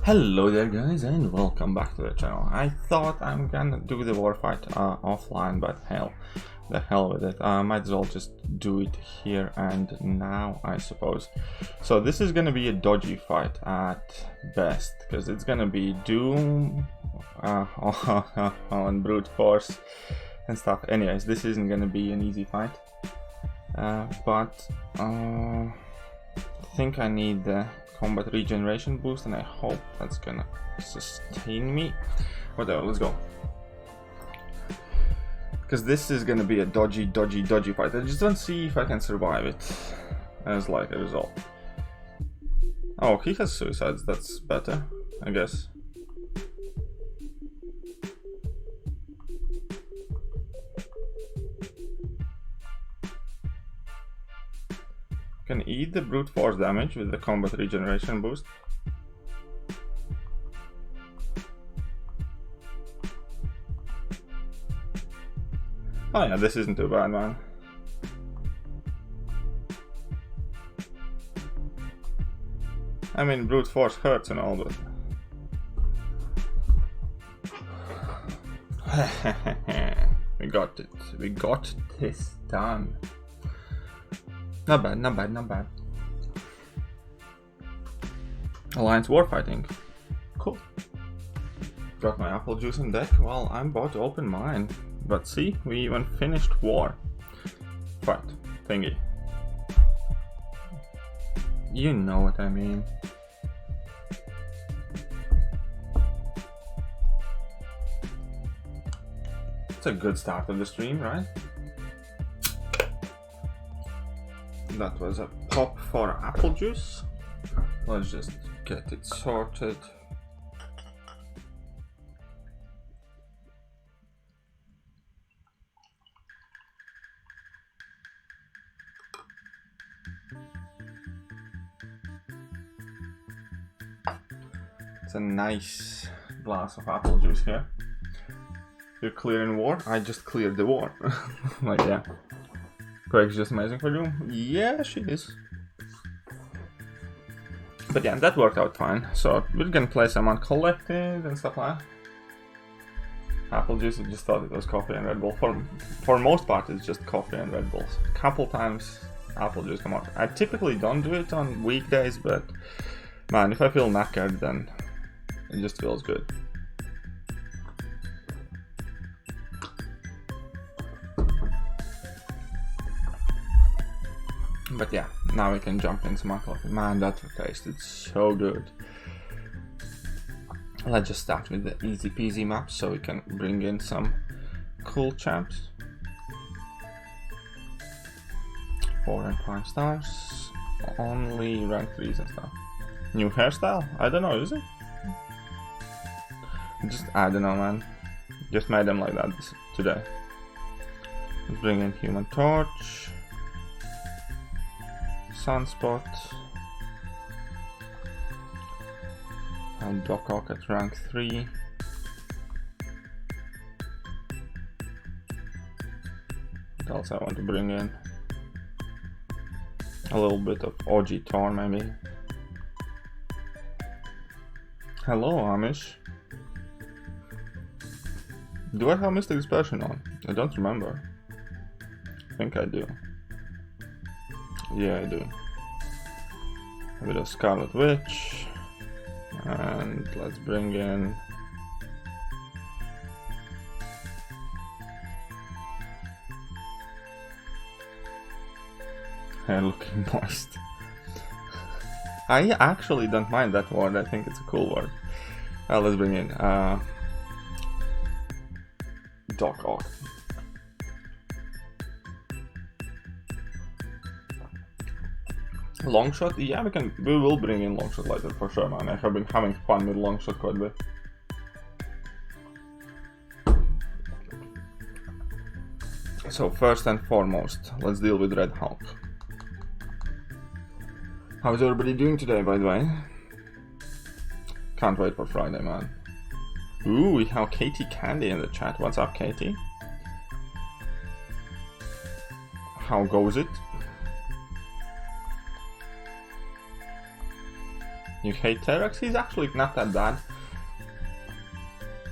Hello there guys and welcome back to the channel. I thought I'm gonna do the war fight offline, but the hell with it. Might as well just do it here and now, I suppose. So this is gonna be a dodgy fight at best, because it's gonna be Doom on brute force and stuff. Anyways, this isn't gonna be an easy fight, but I think I need the combat regeneration boost, and I hope that's gonna sustain me. Whatever, let's go. Because this is gonna be a dodgy fight. I just don't see if I can survive it as like a result. Oh, he has suicides, that's better, I guess. Can eat the brute force damage with the combat regeneration boost. Oh yeah, this isn't too bad, man. I mean, brute force hurts and all, but we got it. We got this done. Not bad, not bad, not bad. Alliance warfighting. Cool. Got my apple juice on deck. Well, I'm about to open mine. But see, we even finished war. Fight. Thingy. You know what I mean. It's a good start of the stream, right? That was a pop for apple juice. Let's just get it sorted. It's a nice glass of apple juice here. You're clearing war? I just cleared the war. Like, yeah. Craig's just amazing for you. Yeah, she is. But yeah, that worked out fine. So we're gonna play some Uncollected and stuff like that. Apple juice, I just thought it was coffee and Red Bull. For most part, it's just coffee and Red Bulls. A couple times apple juice come out. I typically don't do it on weekdays, but man, if I feel knackered, then it just feels good. But yeah, now we can jump into my coffee. Man, that tasted so good. Let's just start with the easy peasy maps so we can bring in some cool champs. 4 and 5 stars. Only rank 3s and stuff. New hairstyle? I don't know, is it? I don't know, man. Just made them like that today. Let's bring in Human Torch. Sunspot and Doc Ock at rank 3. What else I want to bring in? A little bit of OG Thor, maybe. Hello, Amish. Do I have Mystic Dispersion on? I don't remember. I think I do. Yeah, I do. A bit of Scarlet Witch. And let's bring in hair looking moist. I actually don't mind that word, I think it's a cool word. Let's bring in Doc Ock. Longshot? Yeah, we will bring in Longshot later for sure, man. I have been having fun with Longshot quite a bit. So first and foremost, let's deal with Red Hulk. How's everybody doing today, by the way? Can't wait for Friday, man. Ooh, we have Katie Candy in the chat. What's up, Katie? How goes it? You hate Terex? He's actually not that bad.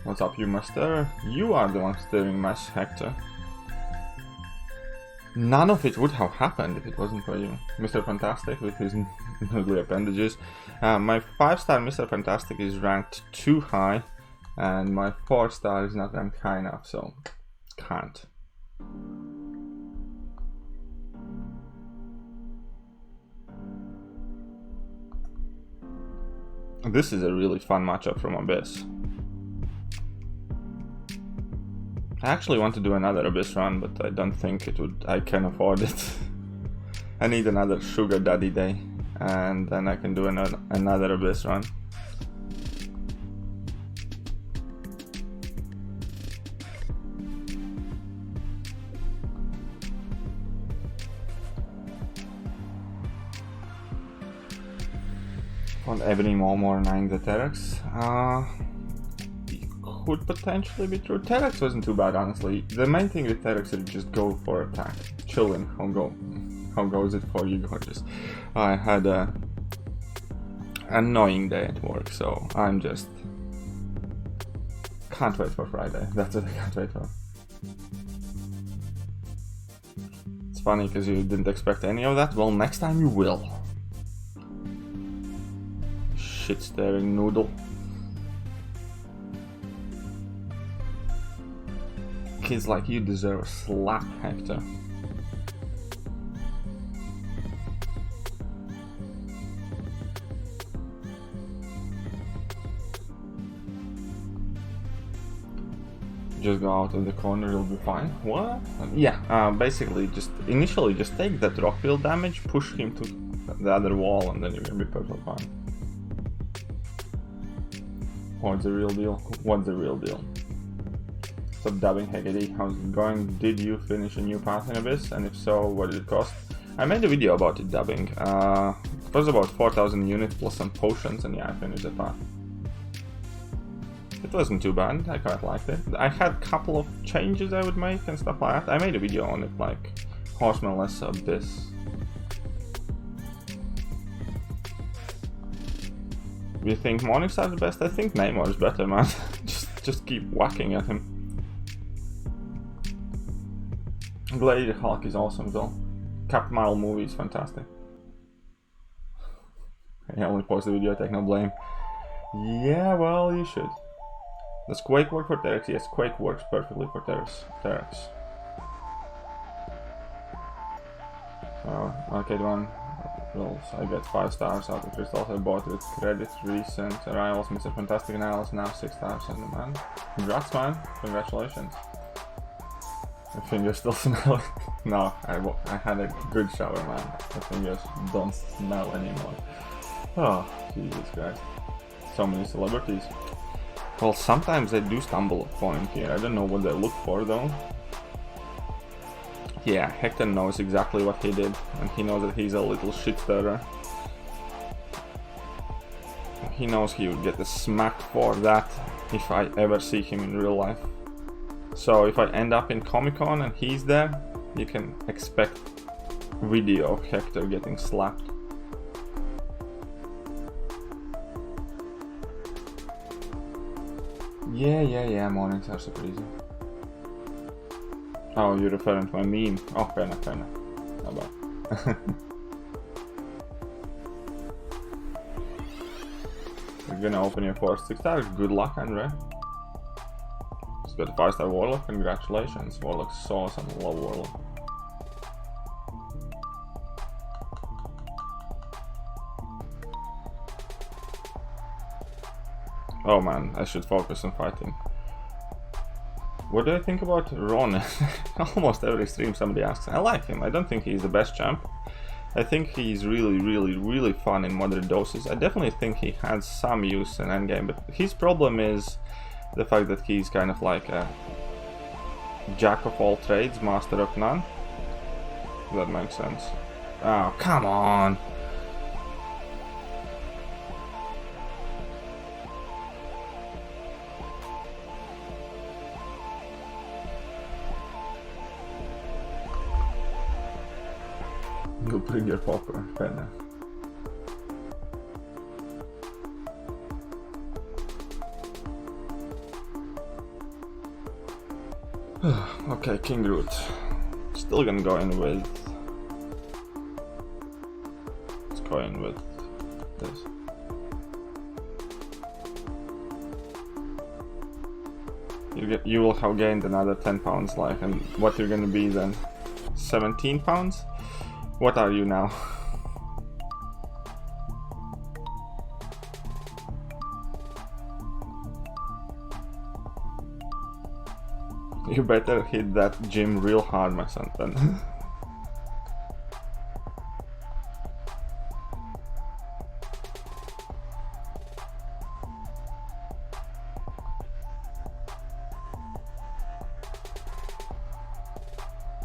What's up, you master? You are the one stirring mess, Hector. None of it would have happened if it wasn't for you. Mr. Fantastic with his ugly appendages. My 5-star Mr. Fantastic is ranked too high, and my 4-star is not ranked high enough, so can't. This is a really fun matchup from Abyss. I actually want to do another Abyss run, but I don't think I can afford it. I need another sugar daddy day, and then I can do another Abyss run. On Ebony more 9 the Terex. Could potentially be true. Terex wasn't too bad, honestly. The main thing with Terex is just go for attack. Chillin'. How goes it for you, gorgeous? I had a annoying day at work, so I'm just can't wait for Friday. That's what I can't wait for. It's funny because you didn't expect any of that. Well, next time you will. Shit staring noodle. Kids like you deserve a slap, Hector. Just go out of the corner, you'll be fine. What? Yeah, basically initially just take that rock field damage, push him to the other wall, and then you're gonna be perfectly fine. What's the real deal? What's the real deal? Stop dubbing, Hegedy. How's it going? Did you finish a new path in Abyss? And if so, what did it cost? I made a video about it dubbing. It was about 4,000 units plus some potions, and yeah, I finished the path. It wasn't too bad, I quite liked it. I had a couple of changes I would make and stuff like that. I made a video on it, like Horsemanless Abyss. Do you think Morningstar is the best? I think Namor is better, man. just keep whacking at him. Gladiator Hulk is awesome though. Captain Marvel movie is fantastic. I only post the video, I take no blame. Yeah, well, you should. Does Quake work for Terex? Yes, Quake works perfectly for Terex. Arcade one rules. I get 5 stars out of crystals I bought with credit. Recent arrivals, Mr. Fantastic Annals, now 6 stars. And man, congrats, man. Congratulations. My fingers still smell. No, I had a good shower, man. My fingers don't smell anymore. Oh, Jesus Christ. So many celebrities. Well, sometimes they do stumble upon him here. I don't know what they look for, though. Yeah, Hector knows exactly what he did, and he knows that he's a little shit stirrer. He knows he would get the smack for that if I ever see him in real life. So if I end up in Comic-Con and he's there, you can expect video of Hector getting slapped. Yeah, mornings are super easy. Oh, you're referring to my meme. Oh, fair enough. Not bad. You're gonna open your first 6 stars. Good luck, Andre. Just got a 5-star Warlock. Congratulations. Warlock's so awesome. I love Warlock. Oh man, I should focus on fighting. What do I think about Ron? Almost every stream somebody asks. I like him. I don't think he's the best champ. I think he's really fun in moderate doses. I definitely think he has some use in endgame, but his problem is the fact that he's kind of like a jack of all trades, master of none. If that makes sense. Oh, come on! You bring your popcorn, fair enough. Okay, King Root. Still gonna go in with... Let's go in with this. You will have gained another 10 pounds life, and what you're gonna be then? 17 pounds? What are you now? You better hit that gym real hard, my son, then.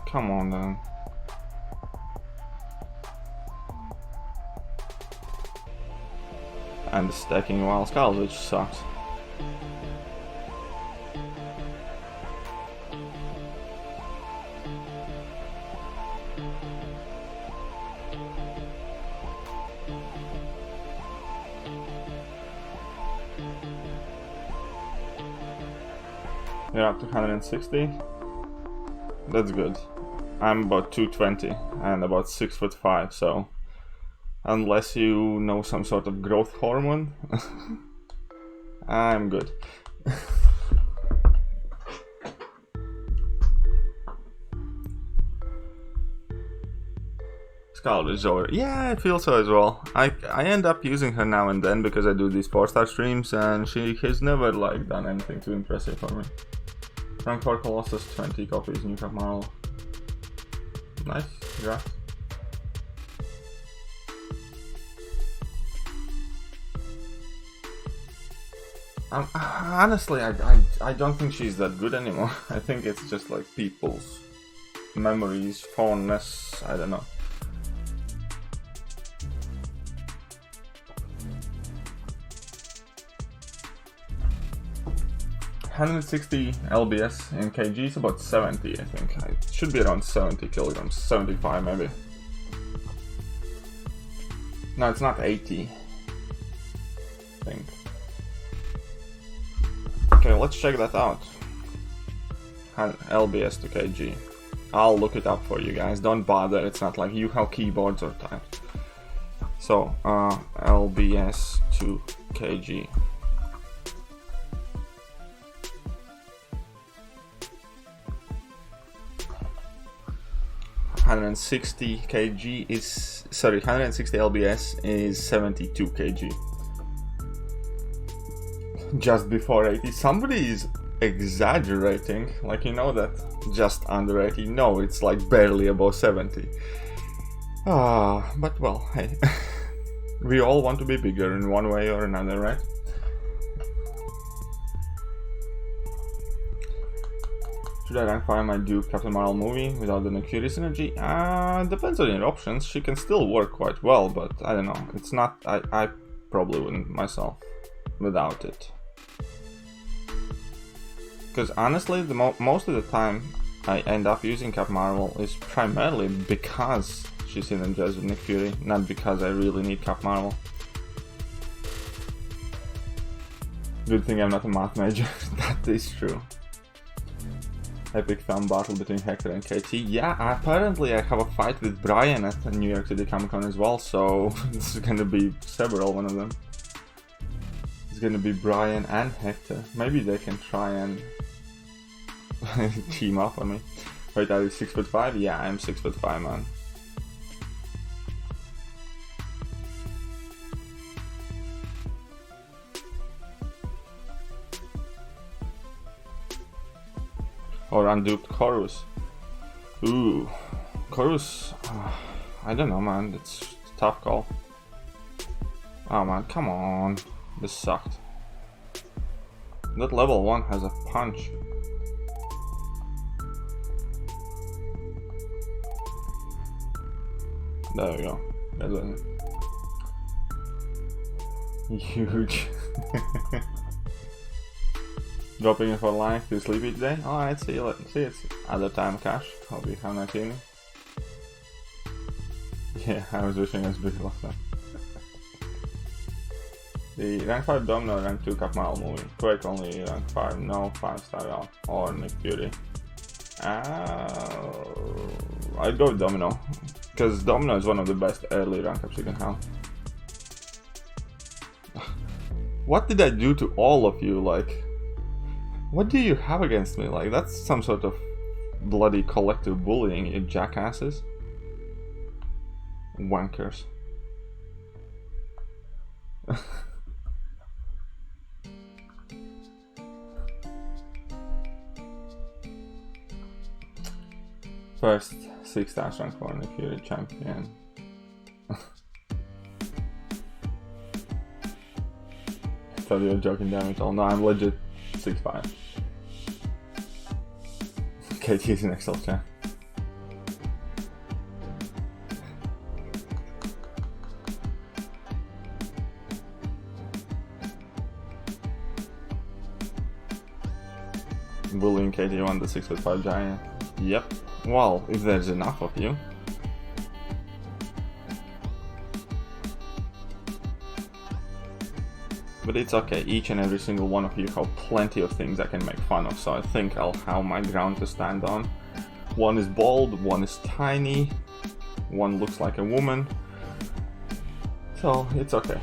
Come on, then. And stacking wild skulls, which sucks. You're up to 160. That's good. I'm about 220 and about 6'5", so unless you know some sort of growth hormone, I'm good. Scarlet is over. Yeah, I feel so as well. I end up using her now and then because I do these 4-star streams, and she has never like done anything too impressive for me. Rank 4 Colossus, 20 copies, new Cap Marl. Nice, yeah. Honestly, I don't think she's that good anymore. I think it's just like people's memories, fondness, I don't know. $160 LBS in kg is about 70, I think. It should be around 70 kilograms, 75 maybe. No, it's not 80, I think. Okay, let's check that out. LBS to kg. I'll look it up for you guys, don't bother, it's not like you have keyboards or types. So, LBS to kg. 160 kg is, sorry, 160 LBS is 72 kg. Just before 80. Somebody is exaggerating, like, you know that just under 80. No, it's like barely above 70. But well, hey. We all want to be bigger in one way or another, right? Should I rank 5 my Duke Captain Marvel movie without the Thekiryu synergy? Depends on your options. She can still work quite well, but I don't know. It's not... I probably wouldn't myself without it. Because honestly, most of the time I end up using Cap Marvel is primarily because she synergizes with Thekiryu, not because I really need Cap Marvel. Good thing I'm not a math major. That is true. Epic film battle between Hector and KT. Yeah, apparently I have a fight with Brian at the New York City Comic Con as well, so this is gonna be several, one of them. It's gonna be Brian and Hector. Maybe they can try and team up on me. Wait, are you 6'5"? Yeah, I'm 6'5", man. Or unduped Chorus. Ooh, Chorus. I don't know, man. It's a tough call. Oh man, come on. This sucked. That level 1 has a punch. There we go. That's it. Huge. Dropping in for life to sleepy today. Alright, see you it's other time, Cash. Hope you have a nice evening. Yeah, I was wishing I was big last time. The rank 5 Domino, rank 2 Cap Marvel movie. Quake only rank 5, no 5-star at all. Or Thekiryu. I'd go with Domino, because Domino is one of the best early rank ups you can have. What did I do to all of you? Like, what do you have against me? Like, that's some sort of bloody collective bullying, you jackasses. Wankers. First 6 stars rank 1 if you're a champion. Thought you were joking, damage. Oh no, I'm legit 6'5". KT is next up, yeah. Bullying KT on the 6'5" giant. Yep. Well, if there's enough of you. But it's okay, each and every single one of you have plenty of things I can make fun of, so I think I'll have my ground to stand on. One is bald, one is tiny, one looks like a woman. So it's okay.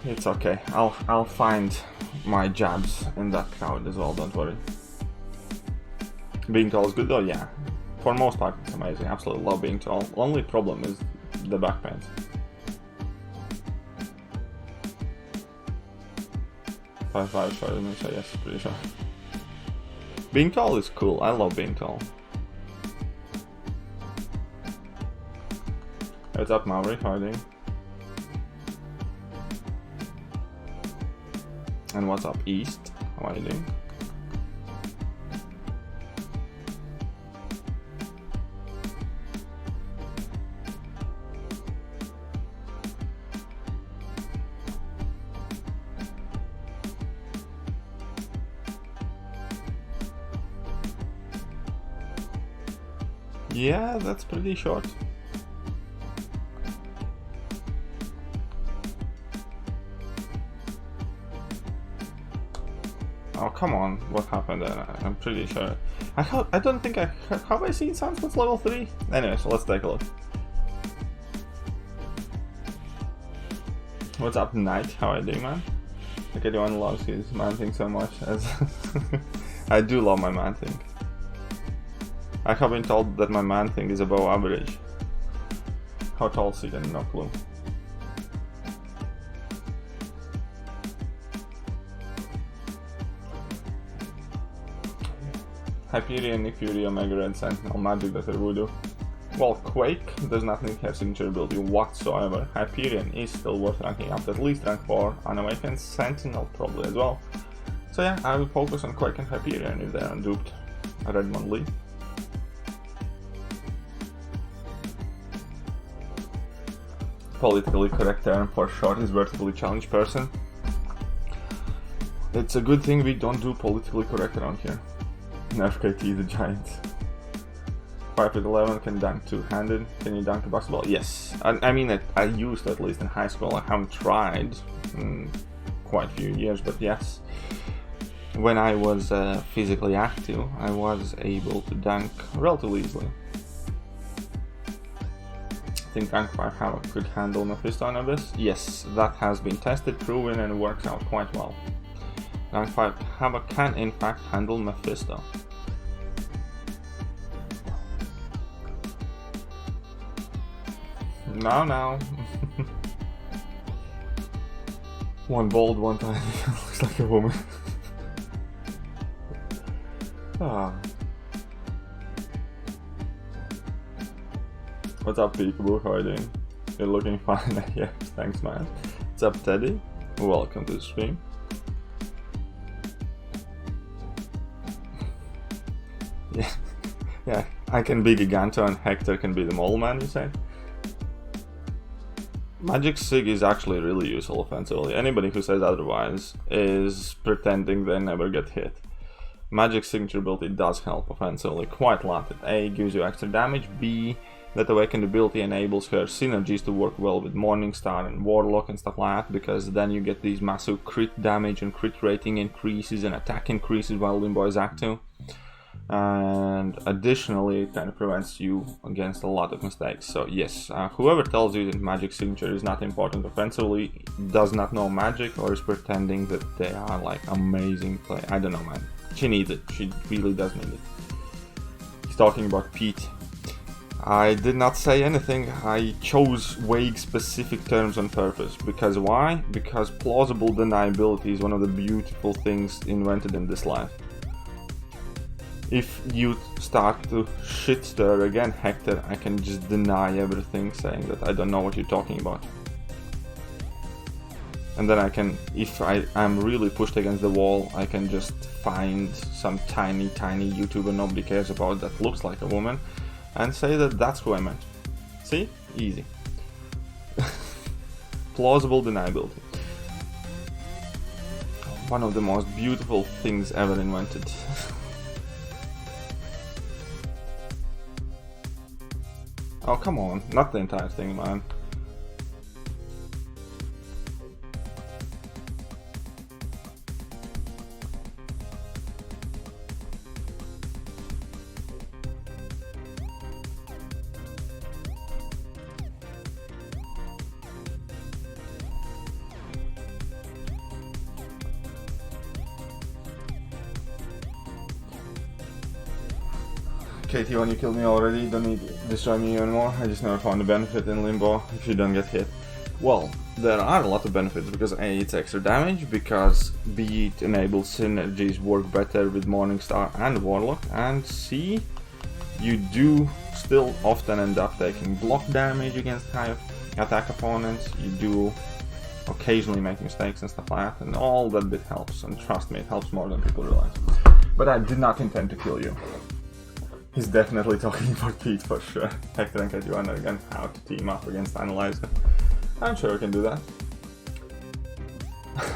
It's okay. I'll find my jabs in that crowd as well, don't worry. Being tall is good though, yeah. For most part it's amazing, absolutely love being tall. Only problem is the back pain. Five shorter than me, so yes, pretty sure. Being tall is cool, I love being tall. What's up, Maverick? How are you doing? And what's up, East? How are you doing? Yeah, that's pretty short. Oh, come on, what happened there? I'm pretty sure. I don't think have I seen Sunspots level 3? Anyway, so let's take a look. What's up, Knight? How are you doing, man? Like, everyone loves his man thing so much. As I do love my man thing. I have been told that my man thing is above average. How tall is he then? No clue. Hyperion, Thekiryu, Omega Red, Sentinel, Magic, that Voodoo. Well, Quake does not need her signature ability whatsoever. Hyperion is still worth ranking up to at least rank 4. Unawakened, Sentinel probably as well. So yeah, I will focus on Quake and Hyperion if they are duped. Redmond Lee. Politically correct term for short is vertically challenged person. It's a good thing we don't do politically correct around here. FKT the giant. 5'11", can dunk two-handed. Can you dunk a basketball? Yes. I mean, I used to, at least in high school. I haven't tried in quite a few years, but yes. When I was physically active, I was able to dunk relatively easily. I think rank 5 Havoc could handle Mephisto on this. Yes, that has been tested, proven, and works out quite well. Rank 5 Havoc can in fact handle Mephisto. Now. One bald, one tiny, looks like a woman. Ah. What's up, Peekaboo? How are you doing? You're looking fine. Yes, thanks, man. What's up, Teddy? Welcome to the stream. Yeah, I can be Giganto and Hector can be the mole man, you say? Magic Sig is actually really useful offensively. Anybody who says otherwise is pretending they never get hit. Magic signature ability does help offensively quite a lot. It A, gives you extra damage, B, that awakened ability enables her synergies to work well with Morningstar and Warlock and stuff like that, because then you get these massive crit damage and crit rating increases and attack increases while Limbo is active. and additionally it kind of prevents you against a lot of mistakes. So yes, whoever tells you that magic signature is not important offensively does not know magic or is pretending that they are like amazing play. I don't know, man. She needs it. She really does need it. He's talking about Pete. I did not say anything. I chose vague specific terms on purpose. Because why? Because plausible deniability is one of the beautiful things invented in this life. If you start to shit stir again, Hector, I can just deny everything, saying that I don't know what you're talking about. And then I can, if I'm really pushed against the wall, I can just find some tiny YouTuber nobody cares about that looks like a woman and say that that's who I meant. See? Easy. Plausible deniability. One of the most beautiful things ever invented. Oh, come on. Not the entire thing, man. Katie, when you killed me already, don't need to destroy me anymore. I just never found a benefit in Limbo if you don't get hit. Well, there are a lot of benefits because A, it's extra damage, because B, it enables synergies work better with Morningstar and Warlock, and C, you do still often end up taking block damage against high attack opponents. You do occasionally make mistakes and stuff like that, and all that bit helps, and trust me, it helps more than people realize. But I did not intend to kill you. He's definitely talking about Pete for sure. Hector and Katie wonder again how to team up against Analyzer. I'm sure we can do that.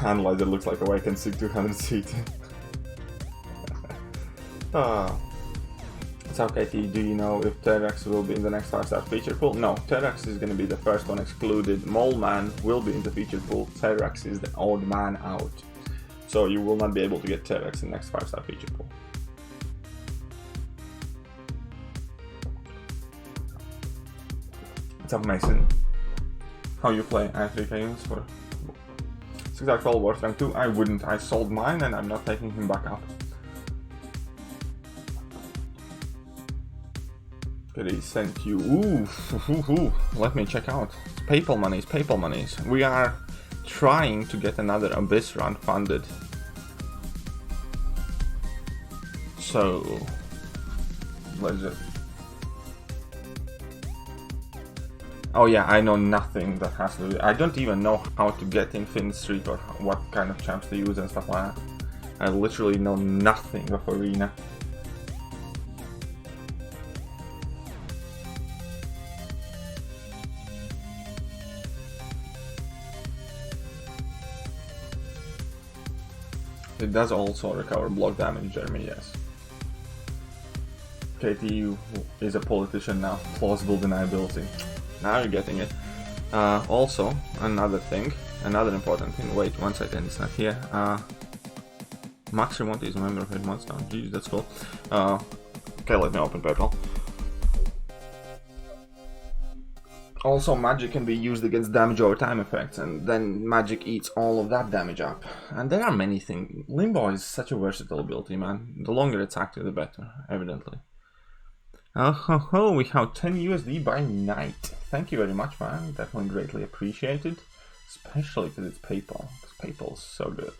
Analyzer looks like Awakened Sig 200 seat. So Katie, do you know if Terrax will be in the next 5-star feature pool? No, Terrax is going to be the first one excluded. Mole Man will be in the feature pool. Terrax is the odd man out. So you will not be able to get Terrax in the next 5-star feature pool. What's up, Mason? How you play? I have 3 Thekiryu for 6-12 Worth Rank 2. I wouldn't. I sold mine and I'm not taking him back up. He sent you. Ooh. Let me check out. PayPal monies. We are trying to get another Abyss run funded. So let's just. Oh yeah, I know nothing that has to do. I don't even know how to get Infinite Street or what kind of champs to use and stuff like that. I literally know nothing of Arena. It does also recover block damage, Jeremy, yes. KTU is a politician now. Plausible deniability. Now you're getting it. Also, another important thing. Wait, 1 second, it's not here. Max Remonte is a member of 8 months now. Jeez, that's cool. Okay, let me open PayPal. Also, magic can be used against damage over time effects, and then magic eats all of that damage up. And there are many things. Limbo is such a versatile ability, man. The longer it's active, the better, evidently. We have 10 USD by night. Thank you very much, man. Definitely greatly appreciated. Especially because it's PayPal. Because PayPal's so good.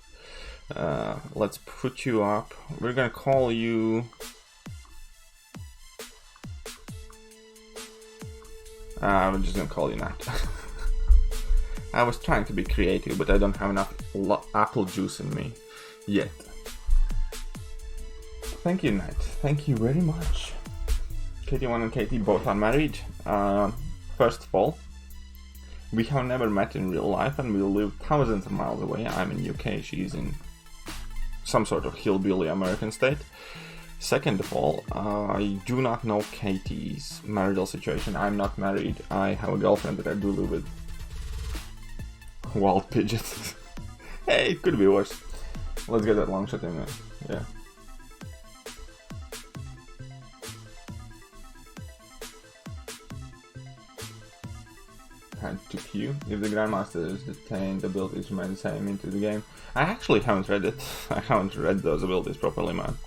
Let's put you up. We're gonna call you... I'm just gonna call you Nat. I was trying to be creative, but I don't have enough apple juice in me yet. Thank you, Nat. Thank you very much. KT1 and KT both are married. First of all, we have never met in real life and we live thousands of miles away. I'm in UK, she's in some sort of hillbilly American state. Second of all, I do not know Katie's marital situation. I'm not married. I have a girlfriend that I do live with. Wild pigeons. Hey, it could be worse. Let's get that long shot in there. Yeah. had Thekiryu. If the Grandmaster is detained, abilities remain the same into the game. I actually haven't read it. I haven't read those abilities properly, man.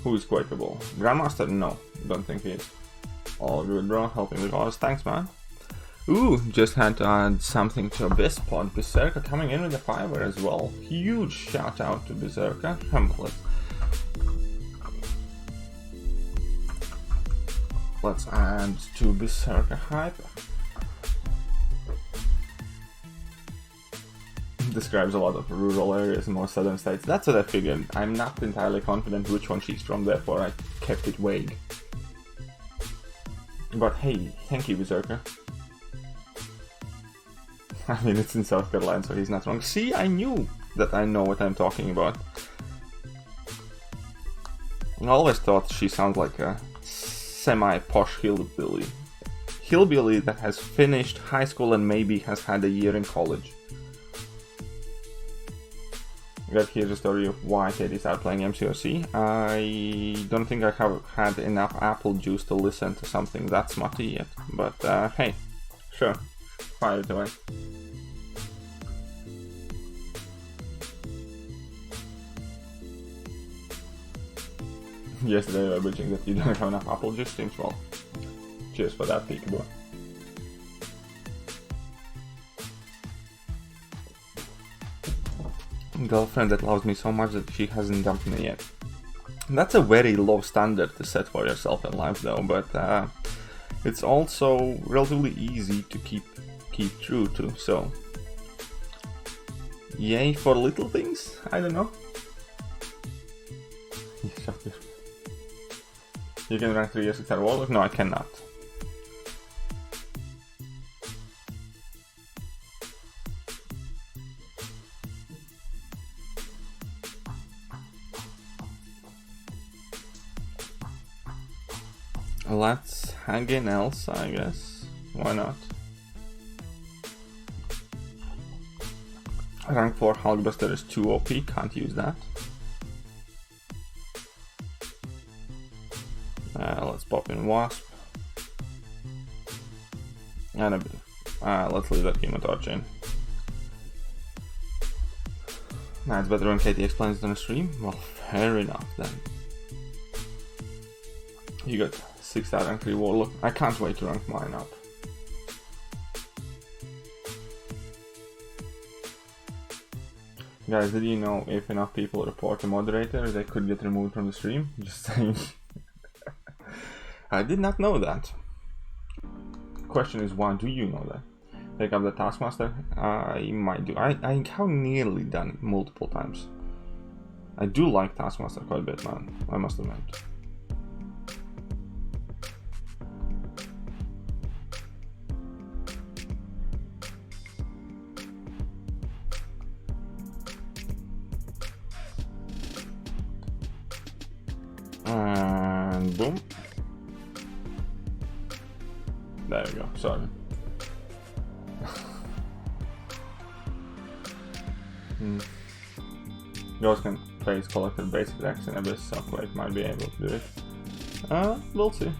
Who is quakeable? Grandmaster? No, don't think he is. All good, bro. Helping the cause. Thanks, man. Ooh, just had to add something to Abyss pod. Berserker coming in with a 5er as well. Huge shout out to Berserker. Let's add to Berserker hype. Describes a lot of rural areas in more southern states. That's what I figured. I'm not entirely confident which one she's from, therefore I kept it vague. But hey, thank you, Berserker. I mean, it's in South Carolina, so he's not wrong. See, I knew that I know what I'm talking about. I always thought she sounds like a semi-posh hillbilly. Hillbilly that has finished high school and maybe has had a year in college. Got here's a story of why Katie started playing MCOC. I don't think I have had enough apple juice to listen to something that smutty yet. But hey, sure, fire it away. Yesterday we were bitching that you don't have enough apple juice streams. Well, cheers for that, peekaboo. Girlfriend that loves me so much that she hasn't dumped me yet. That's a very low standard to set for yourself in life though, but it's also relatively easy to keep true to, so yay for little things? I don't know. You can rank 3 years Star Warlock? No, I cannot. Let's hang in Elsa, I guess. Why not? Rank 4 Hulkbuster is too OP, can't use that. Let's pop in Wasp. And a bit. Let's leave that Hemotorch in. Nah, it's better when Katie explains it on the stream. Well, fair enough then. You got 6-star rank 3 Warlock. I can't wait to rank mine up. Guys, did you know if enough people report a moderator, they could get removed from the stream? Just saying. I did not know that. Question is, why do you know that? Pick up the Taskmaster? I might do. I have nearly done it multiple times. I do like Taskmaster quite a bit, man. I must admit. And boom. There we go, sorry. Ghost can face collected basic decks in Abyss, so Quake might be able to do it. We'll see.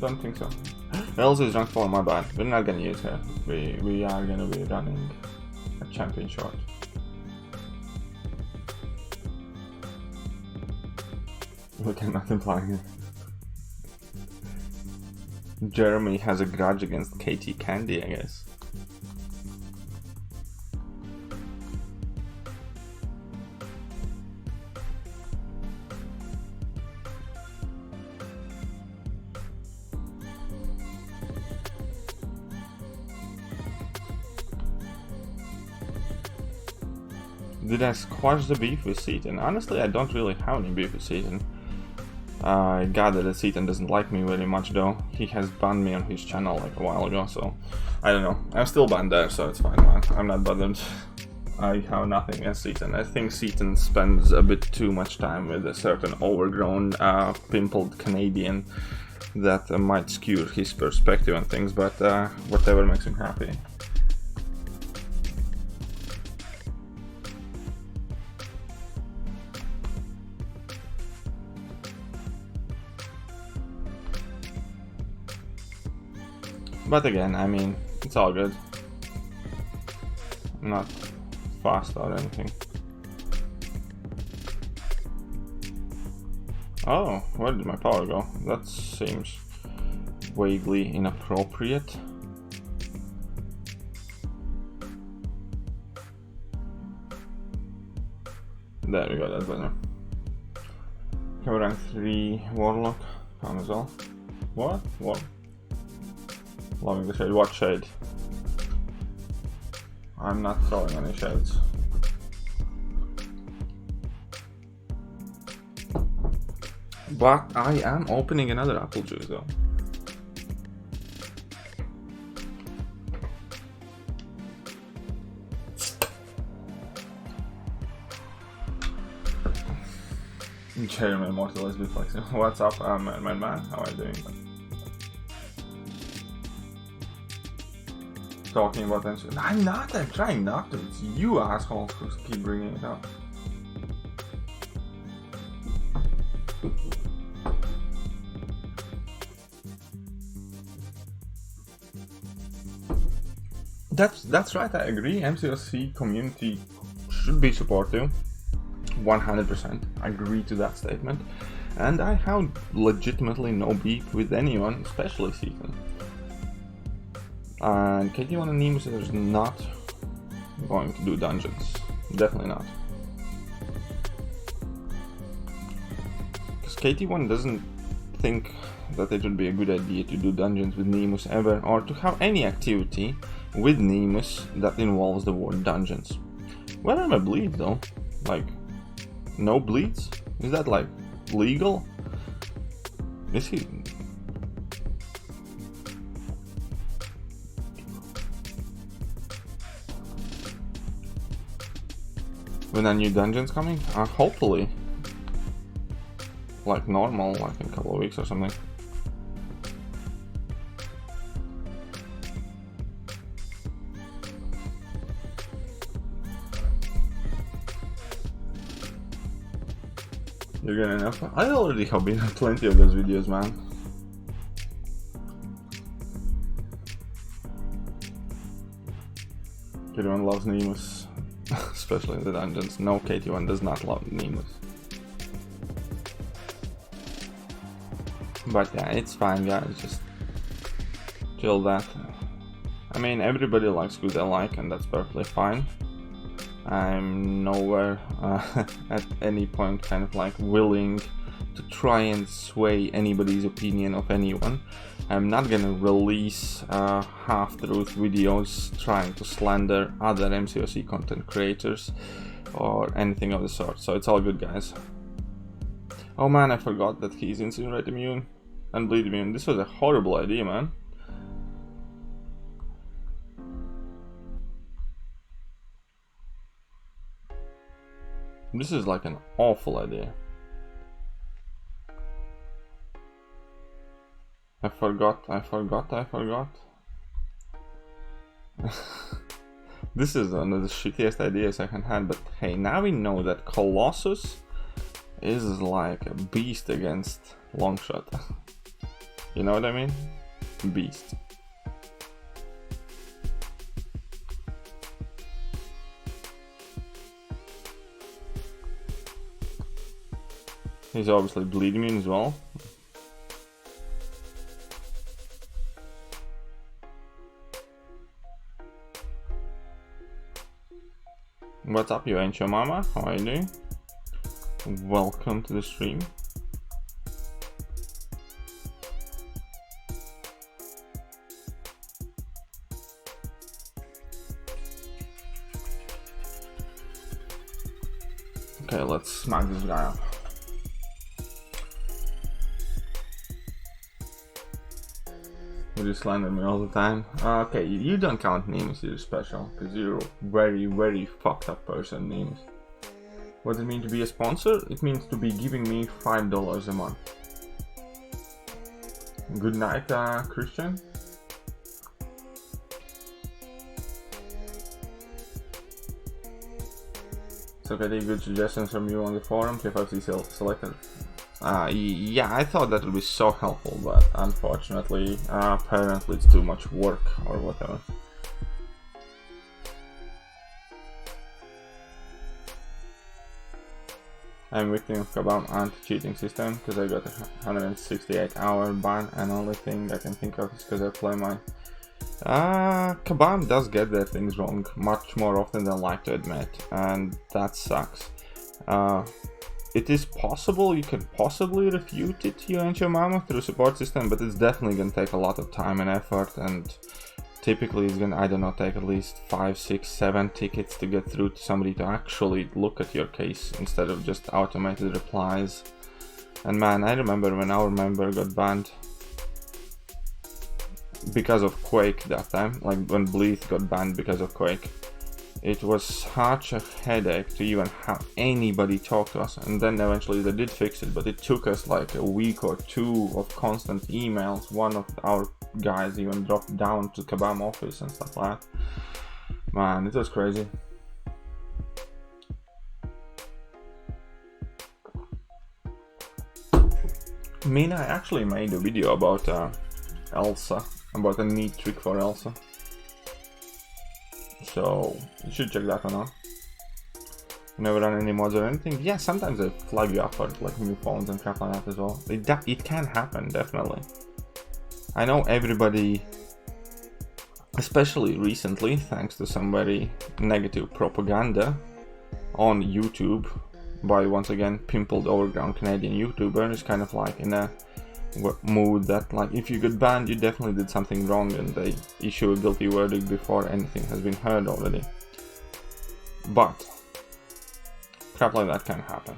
Don't think so. Elsa is rank 4, my bad. We're not gonna use her. We are gonna be running a champion short. We cannot imply it. Jeremy has a grudge against Katie Candy, I guess. Did I squash the beef with Seaton? Honestly, I don't really have any beef with Seaton. I gather that Seaton doesn't like me very much though. He has banned me on his channel like a while ago, so I don't know. I'm still banned there, so it's fine, man. I'm not bothered. I have nothing against Seaton. I think Seaton spends a bit too much time with a certain overgrown, pimpled Canadian that might skew his perspective on things, but whatever makes him happy. But again, I mean, it's all good. I'm not fast or anything. Oh, where did my power go? That seems vaguely inappropriate. There we go, that's better. Can we rank 3 Warlock? Come as well. What? What? Loving the shade. What shade? I'm not throwing any shades. But I am opening another apple juice though. Jeremy Immortal is flexing. What's up, man? How are you doing? Talking about tension. I'm not. I'm trying not to. It's you assholes who keep bringing it up. That's right. I agree. MCOC community should be supportive. 100% agree to that statement, and I have legitimately no beef with anyone, especially Seaton. And KT1 and Nemus is not going to do dungeons, definitely not. Because KT1 doesn't think that it would be a good idea to do dungeons with Nemus ever, or to have any activity with Nemus that involves the word dungeons. Where are my bleeds though? Like, no bleeds? Is that like legal? Is he? When a new dungeon's coming? Hopefully. Like normal, like in a couple of weeks or something. You're getting enough? I already have been on plenty of those videos, man. KT1 loves Nemus, especially in the dungeons. No, KT1 does not love Nemus. But yeah, it's fine, guys. Just chill that. I mean, everybody likes who they like, and that's perfectly fine. I'm nowhere at any point kind of like willing to try and sway anybody's opinion of anyone. I'm not gonna release half-truth videos trying to slander other MCOC content creators or anything of the sort, so it's all good, guys. Oh man, I forgot that he's incinerate immune and bleed immune. This was a horrible idea, man. This is like an awful idea. I forgot. This is one of the shittiest ideas I can have, but hey, now we know that Colossus is like a beast against Longshot. You know what I mean? Beast. He's obviously bleed immune as well. What's up, you ain't your mama? How are you doing? Welcome to the stream. Okay, let's smack this guy up. You slander me all the time. Okay, you don't count Nemus, you're special, because you're a very, very fucked up person, Nemus. What does it mean to be a sponsor? It means to be giving me $5 a month. Good night, Christian. So getting good suggestions from you on the forum, K5C selected. Yeah, I thought that would be so helpful, but unfortunately, apparently it's too much work or whatever. I'm victim of Kabam anti-cheating system because I got a 168-hour ban, and only thing I can think of is because I play my... Kabam does get their things wrong much more often than I like to admit, and that sucks. It is possible you can possibly refute it, you and your mama, through support system, but it's definitely gonna take a lot of time and effort, and typically it's gonna, I don't know, take at least 5, 6, 7 tickets to get through to somebody to actually look at your case instead of just automated replies. And man, I remember when our member got banned because of Quake that time, like when Bleeth got banned because of Quake. It was such a headache to even have anybody talk to us, and then eventually they did fix it, but it took us like a week or two of constant emails. One of our guys even dropped down to Kabam office and stuff like that. Man, it was crazy. Mina actually made a video about Elsa, about a neat trick for Elsa. So you should check that one out. You never run any mods or anything? Yeah, sometimes they flag you up for like new phones and crap like that as well. It can happen, definitely. I know everybody, especially recently, thanks to some very negative propaganda on YouTube by, once again, pimpled overground Canadian YouTuber, is kind of like in a mood that, like, if you get banned, you definitely did something wrong, and they issue a guilty verdict before anything has been heard already. But crap like that can happen.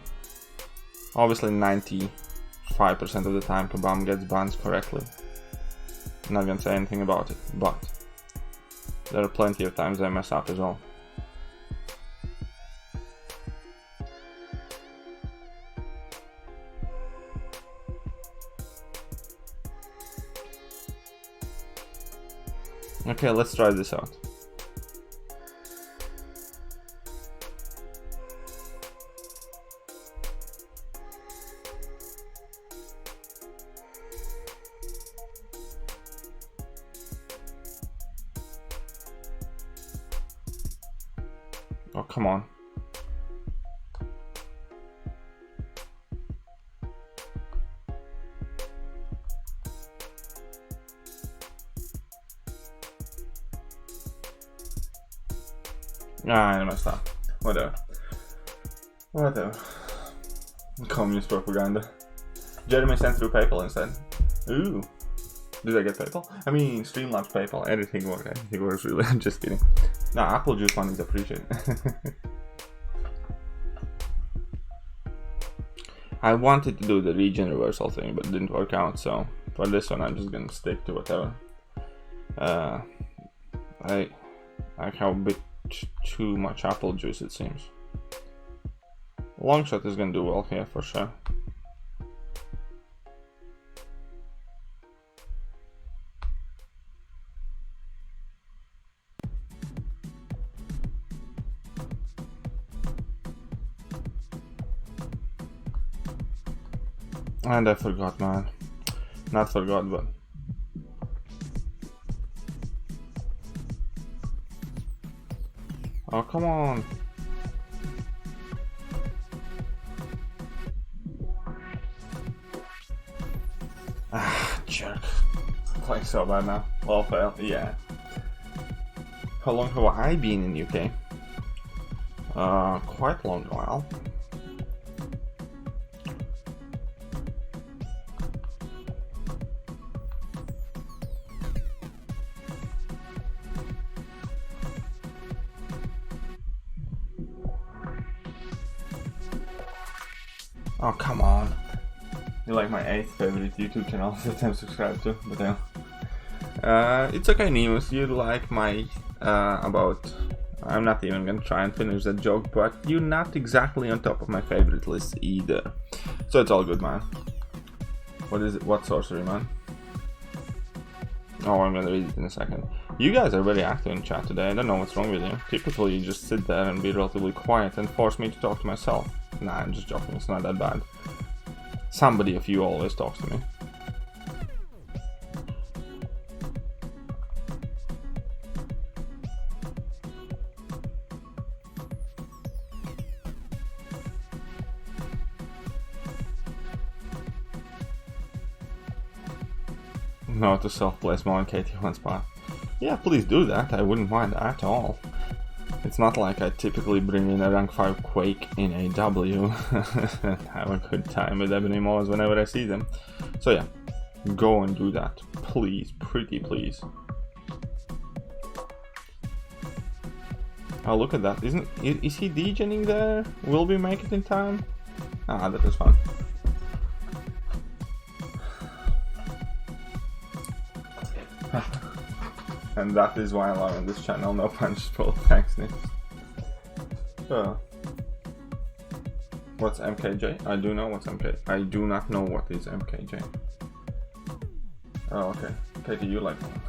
Obviously 95% of the time Kabam gets bans correctly. I'm not gonna say anything about it, but there are plenty of times I mess up as well. Okay, let's try this out. Oh, come on. I messed up. Whatever. Communist propaganda. Jeremy sent through PayPal instead. Ooh. Did I get PayPal? I mean, Streamlabs PayPal. Everything works really. I'm just kidding. No, Apple Juice one is appreciated. I wanted to do the region reversal thing, but it didn't work out, so for this one I'm just gonna stick to whatever. I have a bit too much apple juice, it seems. Longshot is gonna do well here for sure. And I forgot, man. Not forgot, but oh, come on. Ah, jerk. I'm playing so bad now. Well, fail. Yeah. How long have I been in UK? Quite a long while. Oh, come on. You're like my 8th favorite YouTube channel that I'm subscribed to, but yeah. It's okay, Nemus. You like my, about... I'm not even gonna try and finish that joke, but you're not exactly on top of my favorite list either. So it's all good, man. What is it? What sorcery, man? Oh, I'm gonna read it in a second. You guys are very active in chat today. I don't know what's wrong with you. Typically, you just sit there and be relatively quiet and force me to talk to myself. Nah, I'm just joking. It's not that bad. Somebody of you always talks to me. No to self-place more in KT1 spot. Yeah, please do that. I wouldn't mind at all. It's not like I typically bring in a rank 5 Quake in AW and have a good time with Ebony Moors whenever I see them. So yeah, go and do that. Please, pretty please. Oh, look at that. Is he degening there? Will we make it in time? Ah, that was fun. And that is why I love on this channel, no punch pull. Thanks, Nick. What's MKJ? I do know what's MK. I do not know what is MKJ. Oh, okay. KT, you like one.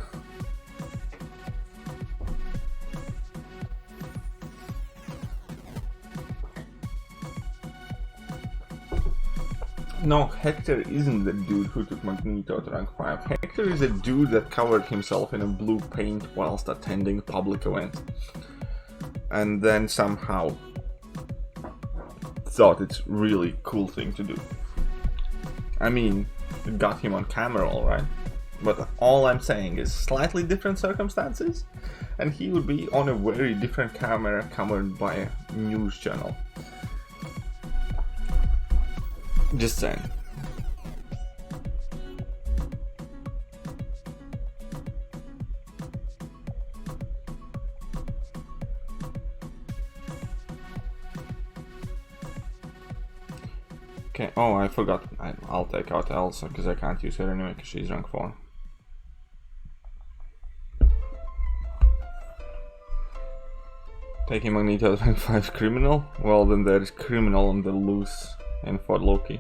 No, Hector isn't the dude who took Magneto to rank 5. Hector is a dude that covered himself in a blue paint whilst attending a public event. And then somehow thought it's really cool thing to do. I mean, it got him on camera alright. But all I'm saying is slightly different circumstances. And he would be on a very different camera covered by a news channel. Just saying. Okay, oh, I forgot. I'll take out Elsa because I can't use her anyway because she's rank 4. Taking Magneto as rank 5 criminal? Well, then there's criminal on the loose in for Loki.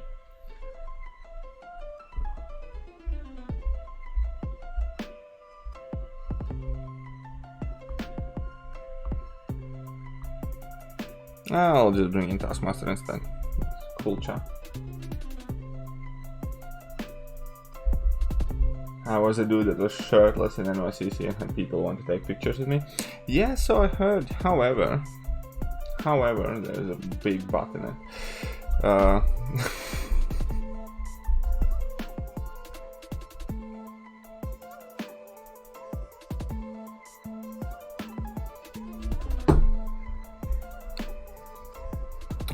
I'll just bring in Taskmaster instead. Cool chat. I was a dude that was shirtless in NYCC and had people want to take pictures with me. Yeah, so I heard. However, there's a big but in it.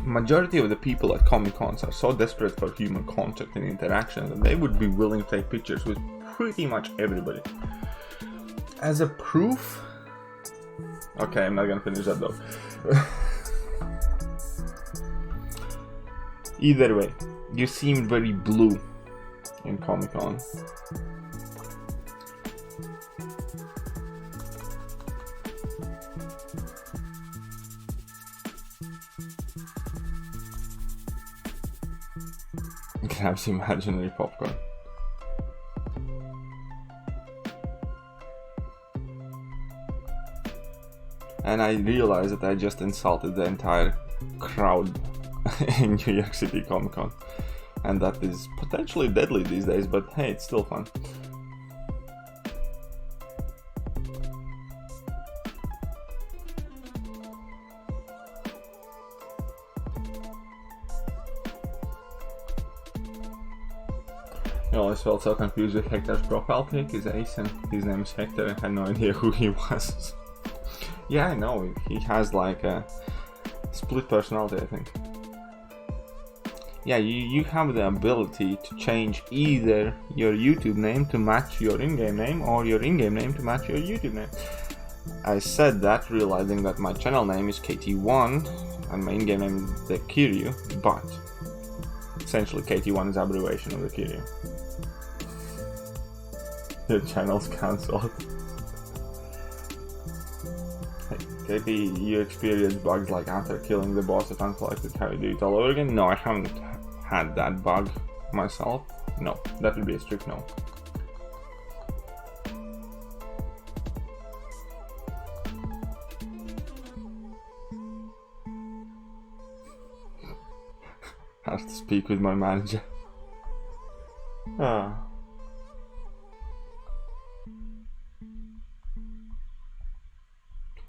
Majority of the people at Comic Cons are so desperate for human contact and interaction that they would be willing to take pictures with pretty much everybody. As a proof... Okay, I'm not gonna finish that though. Either way, you seem very blue in Comic Con. Grabs imaginary popcorn. And I realized that I just insulted the entire crowd in New York City Comic Con. And that is potentially deadly these days, but hey, it's still fun. I always felt so confused with Hector's profile pic. His ace and his name is Hector. I had no idea who he was. Yeah, I know. He has like a split personality, I think. Yeah, you have the ability to change either your YouTube name to match your in-game name or your in-game name to match your YouTube name. I said that realizing that my channel name is KT1 and my in-game name is Thekiryu, but essentially KT1 is abbreviation of Thekiryu. Your channel's cancelled. Hey, KT, you experience bugs like after killing the boss at Uncollected. Have you do it all over again? No, I haven't had that bug myself. No, that would be a strict no. have to speak with my manager.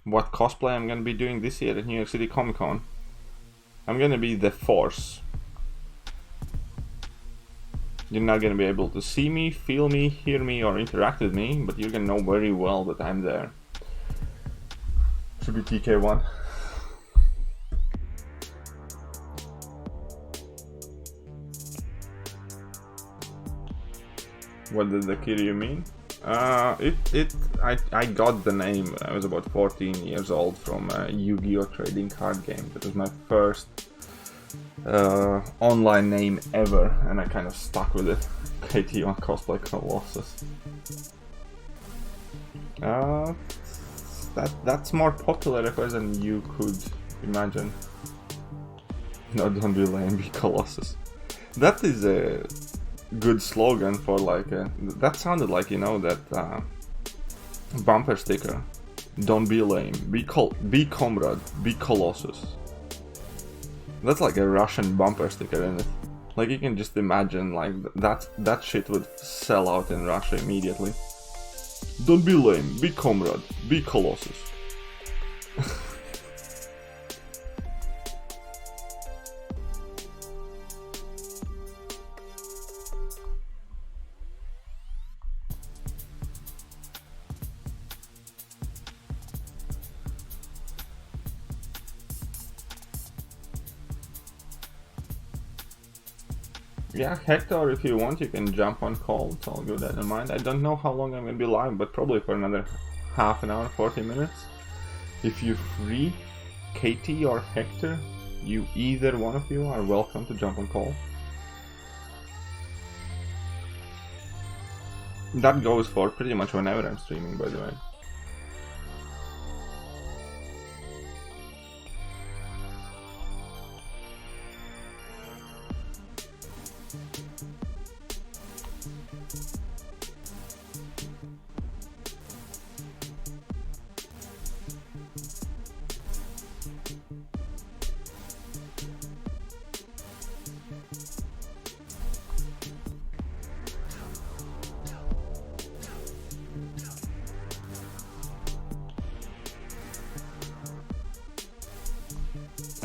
What cosplay I'm gonna be doing this year at New York City Comic Con? I'm gonna be the Force. You're not gonna be able to see me, feel me, hear me, or interact with me, but you're gonna know very well that I'm there. Should be TK1. What did the Thekiryu mean? I got the name when I was about 14 years old from a Yu-Gi-Oh! Trading card game. That was my first online name ever, and I kind of stuck with it. KT1 Cosplay Colossus. That's more popular request than you could imagine. No, don't be lame, be Colossus. That is a good slogan for like that sounded like, you know, that bumper sticker. Don't be lame, be comrade, be Colossus. That's like a Russian bumper sticker, isn't it? Like, you can just imagine like that shit would sell out in Russia immediately. Don't be lame, be comrade, be Colossus. Yeah, Hector, if you want, you can jump on call. It's all good, I don't mind. I don't know how long I'm gonna be live, but probably for another half an hour, 40 minutes. If you're free, Katie or Hector, either one of you are welcome to jump on call. That goes for pretty much whenever I'm streaming, by the way.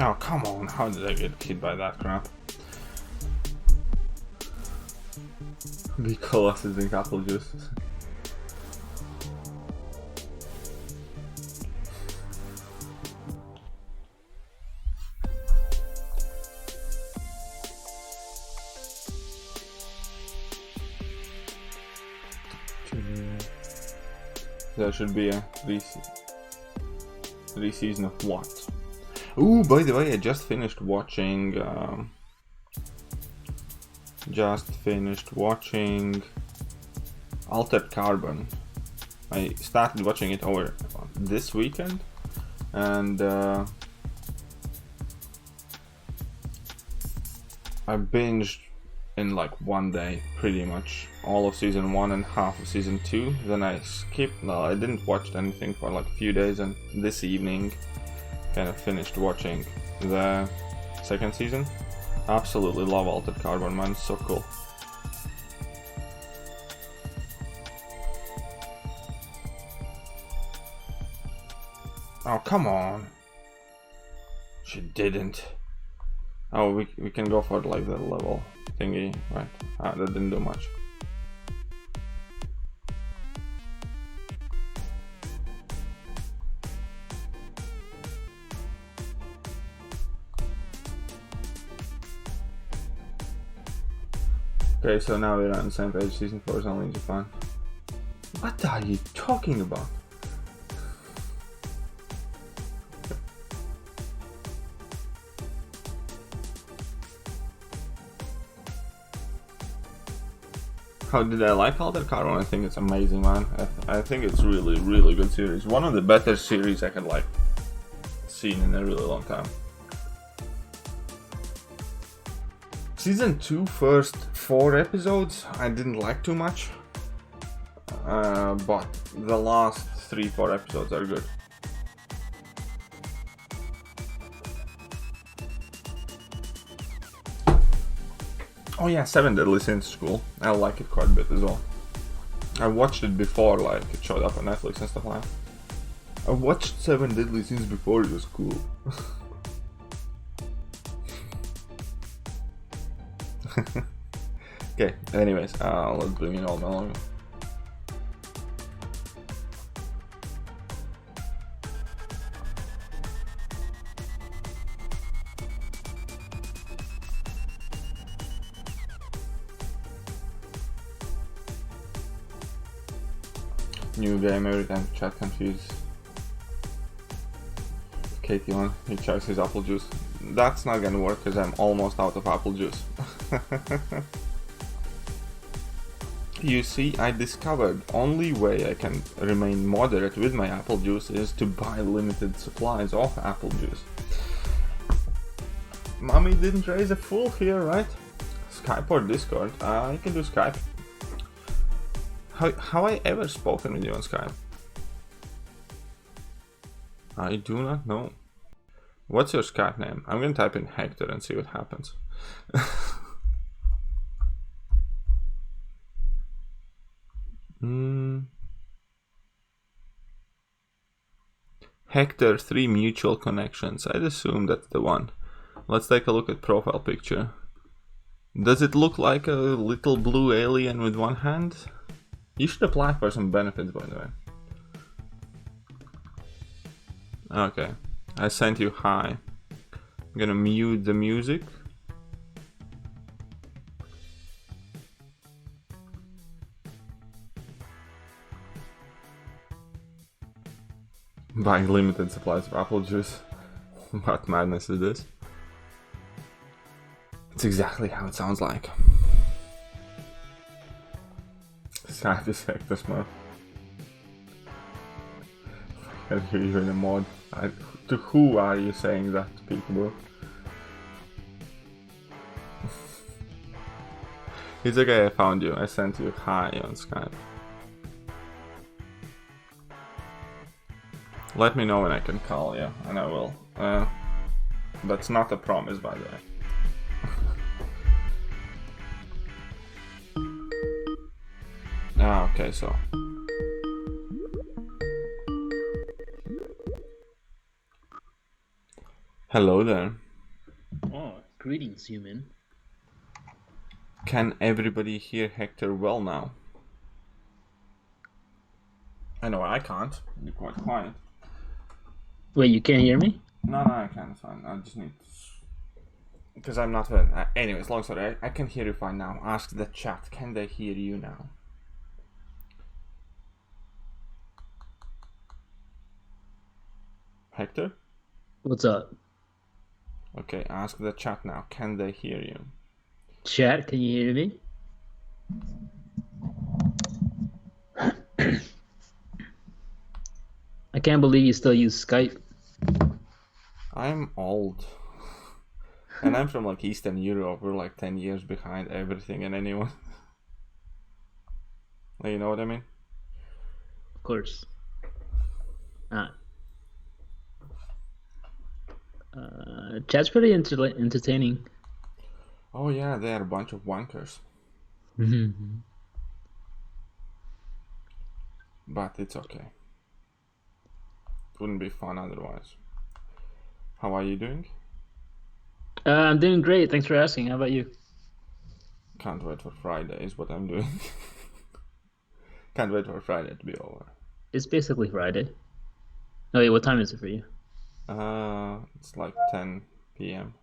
Oh, come on, how did I get hit by that crap? Be Colossus in apple juice. There should be a re-season of what? Ooh, by the way, I just finished watching Altered Carbon. I started watching it over this weekend, and I binged in like one day pretty much all of season 1 and half of season 2. Then I skipped. No, I didn't watch anything for like a few days, and this evening kind of finished watching the second season. Absolutely love Altered Carbon, man, it's so cool. Oh, come on. She didn't. Oh, we can go for like the level thingy, right? Ah, that didn't do much. Okay, so now we're on the same page. Season 4 is only in Japan. What are you talking about? How did I like Altered Carbon? I think it's amazing, man. I think it's really, really good series. One of the better series I had like seen in a really long time. Season 2 first 4 episodes I didn't like too much, but the last 3-4 episodes are good. Oh yeah, Seven Deadly Sins is cool. I like it quite a bit as well. I watched it before, like, it showed up on Netflix and stuff like that. I watched Seven Deadly Sins before it was cool. Okay, anyways, let's bring in all along. New game every time, chat confused. Katie on, he chugs his apple juice. That's not gonna work because I'm almost out of apple juice. You see, I discovered only way I can remain moderate with my apple juice is to buy limited supplies of apple juice. Mommy didn't raise a fool here, right? Skype or Discord? You can do Skype. Have I ever spoken with you on Skype? I do not know. What's your Skype name? I'm gonna type in Hector and see what happens. Hector 3 mutual connections. I'd assume that's the one. Let's take a look at profile picture. Does it look like a little blue alien with one hand? You should apply for some benefits, by the way. Okay, I sent you hi. I'm gonna mute the music. Buying limited supplies of apple juice. What madness is this? It's exactly how it sounds like. Skype is Hector's mode. You're in a mod. To who are you saying that to people, bro? It's okay, I found you. I sent you hi on Skype. Let me know when I can call you, and I will. That's not a promise, by the way. Okay, so. Hello there. Oh, greetings, human. Can everybody hear Hector well now? I know I can't. You're quite quiet. Wait, you can't hear me? No, I can. It's fine. I just need to... Because I'm not... anyways, long story. I can hear you fine now. Ask the chat. Can they hear you now? Hector? What's up? Okay, ask the chat now. Can they hear you? Chat, can you hear me? I can't believe you still use Skype. I'm old. And I'm from like Eastern Europe. We're like 10 years behind everything and anyone. You know what I mean? Of course. Chat's pretty entertaining. Oh yeah, they are a bunch of wankers. But it's okay. It wouldn't be fun otherwise. How are you doing? I'm doing great. Thanks for asking. How about you? Can't wait for Friday is what I'm doing. Can't wait for Friday to be over. It's basically Friday. Oh wait, what time is it for you? It's like 10 p.m.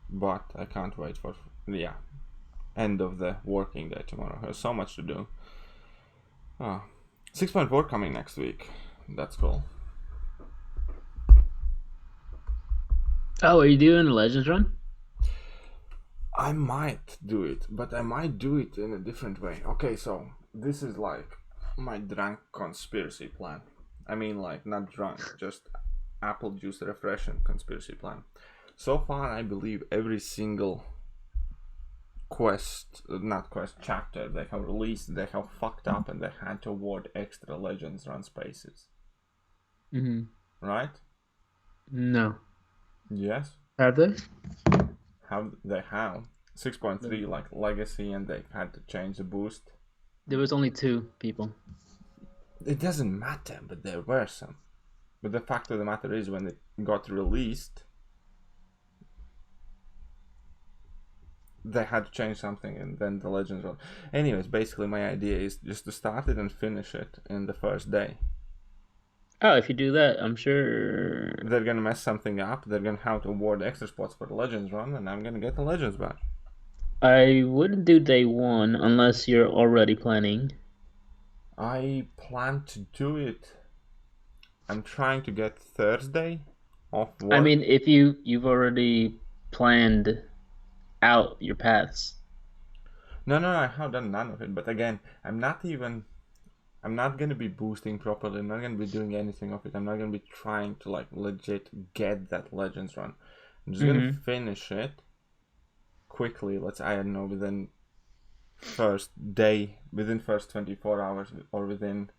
But I can't wait for end of the working day tomorrow. There's so much to do. 6.4 coming next week. That's cool. Oh, are you doing a Legends run? I might do it, but I might do it in a different way. Okay, so this is like my drunk conspiracy plan. I mean, like, not drunk, just apple juice refreshing conspiracy plan. So far, I believe every single chapter they have released, they have fucked up and they had to award extra Legends run spaces. Mm-hmm. Right? No. Yes? Have they? How they have 6.3 like legacy, and they've had to change the boost. There was only 2 people. It doesn't matter, but there were some. But the fact of the matter is, when it got released, they had to change something, and then the Legends run. Anyways, basically my idea is just to start it and finish it in the first day. Oh, if you do that, I'm sure They're gonna mess something up. They're gonna have to award extra spots for the Legends run, and I'm gonna get the Legends badge. I wouldn't do day 1 unless you're already planning. I plan to do it. I'm trying to get Thursday off work. I mean, if you've already planned out your paths. No, I have done none of it. But again, I'm not gonna be boosting properly. I'm not gonna be doing anything of it. I'm not gonna be trying to like legit get that Legends run. I'm just gonna finish it quickly. I don't know, within first 24 hours, or within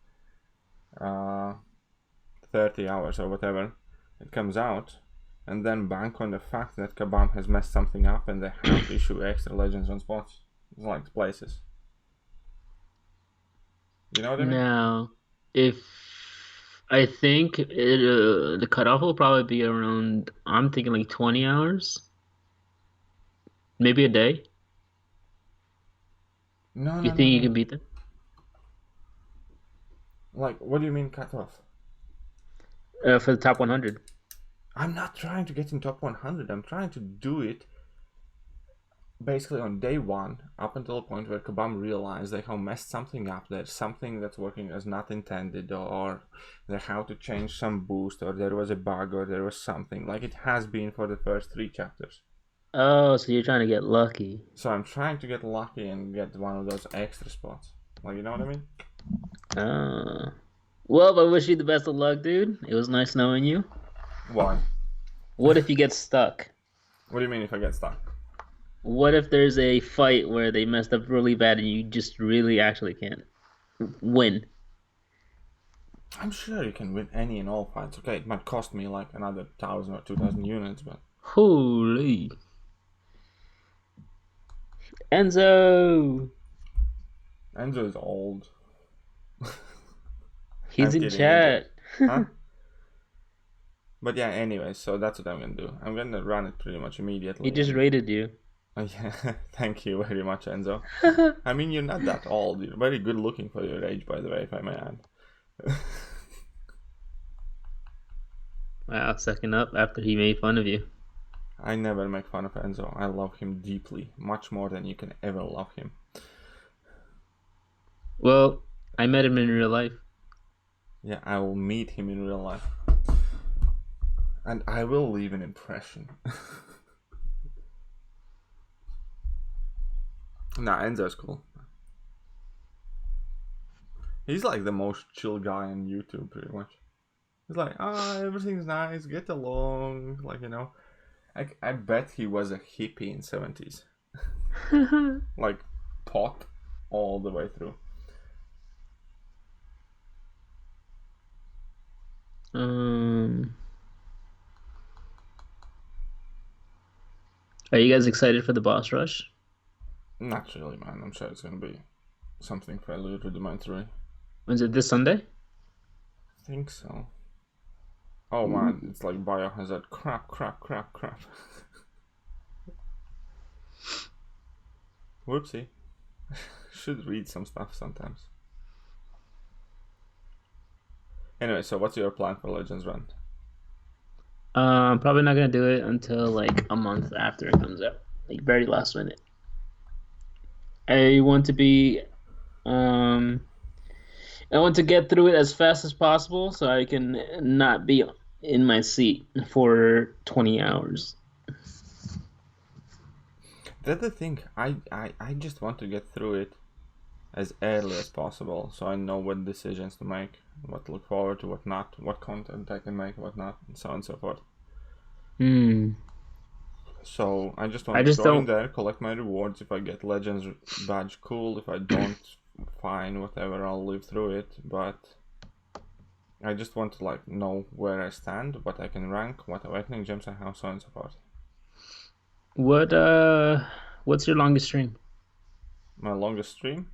30 hours or whatever it comes out, and then bank on the fact that Kabam has messed something up and they have to issue extra Legends on spots, like places. You know what I mean? Now, if I think the cutoff will probably be around, I'm thinking like 20 hours, maybe a day. No, You think you can beat that? Like, what do you mean cut off? For the top 100. I'm not trying to get in top 100. I'm trying to do it basically on day 1, up until the point where Kabam realized they have messed something up. There's something that's working as not intended, or they have to change some boost, or there was a bug, or there was something, like it has been for the first 3 chapters. Oh, so you're trying to get lucky. So I'm trying to get lucky and get one of those extra spots. Like, you know what I mean? Well, I wish you the best of luck, dude. It was nice knowing you. Why? What if you get stuck? What do you mean if I get stuck? What if there's a fight where they messed up really bad and you just really actually can't win? I'm sure you can win any and all fights. Okay, it might cost me like another 1,000 or 2,000 units, but... Holy. Enzo! Enzo is old. He's in chat. Huh? But yeah, anyway, so that's what I'm gonna do. I'm gonna run it pretty much immediately. He just rated you. Oh, yeah, thank you very much, Enzo. I mean, you're not that old. You're very good looking for your age, by the way, if I may add. Wow, second up after he made fun of you. I never make fun of Enzo. I love him deeply, much more than you can ever love him. Well, I met him in real life. Yeah, I will meet him in real life. And I will leave an impression. Nah, Enzo's cool. He's like the most chill guy on YouTube, pretty much. He's like, everything's nice, get along, like, you know. I bet he was a hippie in 70s. Like, pot all the way through. Are you guys excited for the boss rush? Not really, man. I'm sure it's gonna be something fairly rudimentary. Is it this Sunday? I think so. Oh man, it's like Biohazard. Crap. Whoopsie. Should read some stuff sometimes. Anyway, so what's your plan for Legends Run? Probably not gonna do it until like a month after it comes out, like very last minute. I want to be, I want to get through it as fast as possible so I can not be in my seat for 20 hours. That's the thing. I just want to get through it as early as possible, so I know what decisions to make, what to look forward to, what not, what content I can make, what not, and so on and so forth. So I just want to go in there, collect my rewards. If I get Legends badge, cool. If I don't, fine, whatever, I'll live through it. But I just want to like know where I stand, what I can rank, what awakening gems I have, so on and so forth. What's your longest stream? My longest stream?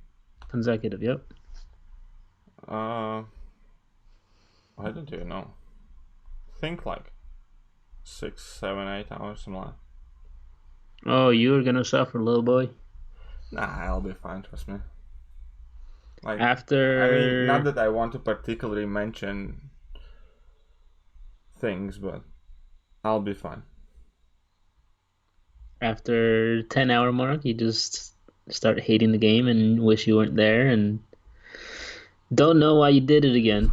Consecutive, yep. I don't even know. Think like 6, 7, 8 hours, something like that. Oh, you're gonna suffer, little boy. Nah, I'll be fine, trust me. Like, I mean, not After that I want to particularly mention things, but I'll be fine. after 10-hour mark, you just start hating the game and wish you weren't there and don't know why you did it again.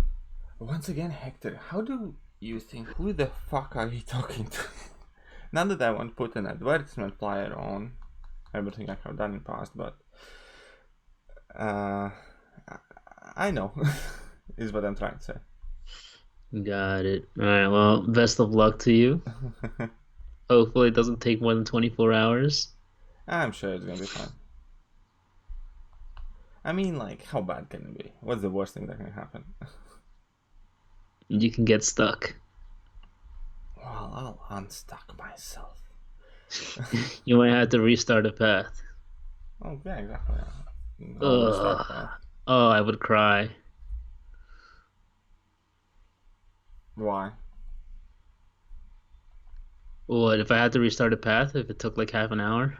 Once again, Hector, how do you think? Who the fuck are you talking to? Not that I want to put an advertisement flyer on everything I have done in the past, but I know is what I'm trying to say. Got it. All right. Well, best of luck to you. Hopefully, it doesn't take more than 24 hours. I'm sure it's gonna be fine. I mean, like, how bad can it be? What's the worst thing that can happen? You can get stuck. Well, I'll unstuck myself. You might have to restart a path. Oh, yeah, exactly. I'll restart that. Oh, I would cry. Why? What if I had to restart a path if it took like half an hour?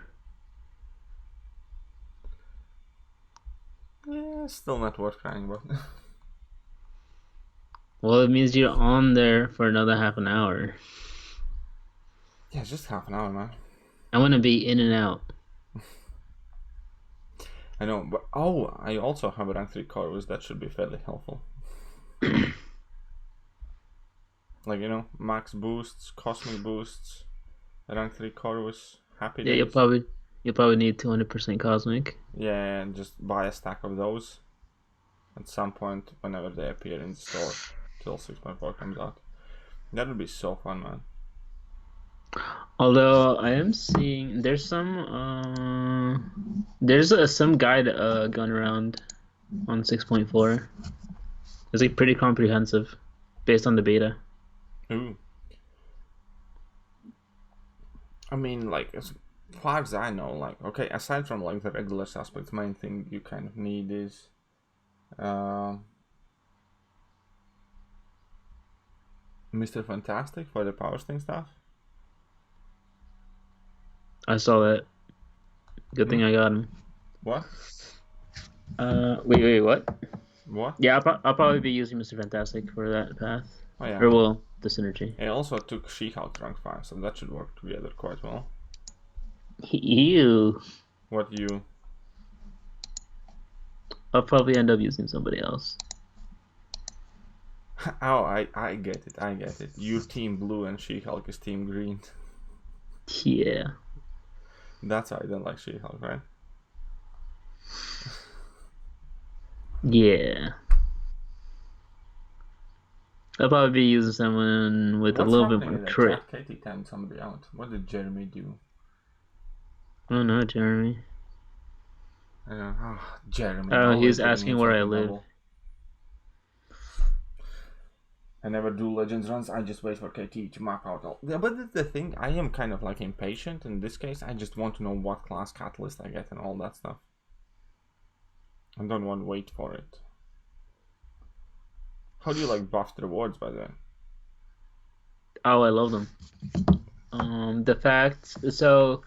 Yeah, still not worth crying about. Well, it means you're on there for another half an hour. Yeah, just half an hour, man. I want to be in and out. I know, but I also have a rank 3 Corvus that should be fairly helpful. Like, max boosts, cosmic boosts, rank 3 Corvus, happy Yeah, days. you'll probably need 200% cosmic. Yeah, and just buy a stack of those at some point whenever they appear in the store till 6.4 comes out. That would be so fun, man. Although I am seeing there's some guide going around on 6.4. It's like pretty comprehensive based on the beta. Ooh. I mean, like, as far as I know, like, okay, aside from like the regular suspects, main thing you kind of need is Mr. Fantastic for the power sting stuff. I saw that. Good thing I got him. What? Wait, what? What? Yeah, I'll probably be using Mr. Fantastic for that path. Oh yeah. Or well, the synergy. I also took She-Hulk rank 5, so that should work together quite well. Ew. What you? I'll probably end up using somebody else. Oh, I get it. You're team blue and She-Hulk is team green. Yeah. That's why I don't like She-Hulk, right? Yeah. I'll probably be using someone with a little bit more crit. Katie timed somebody out. What did Jeremy do? I don't know, Jeremy. I don't know. Oh, Jeremy. Oh, always he's getting asking himself where I in live. trouble. I never do Legends runs, I just wait for KT to map out all. Yeah, but that's the thing, I am kind of like impatient in this case. I just want to know what class catalyst I get and all that stuff. I don't want to wait for it. How do you like buff the rewards, by the way? Oh, I love them. The fact so.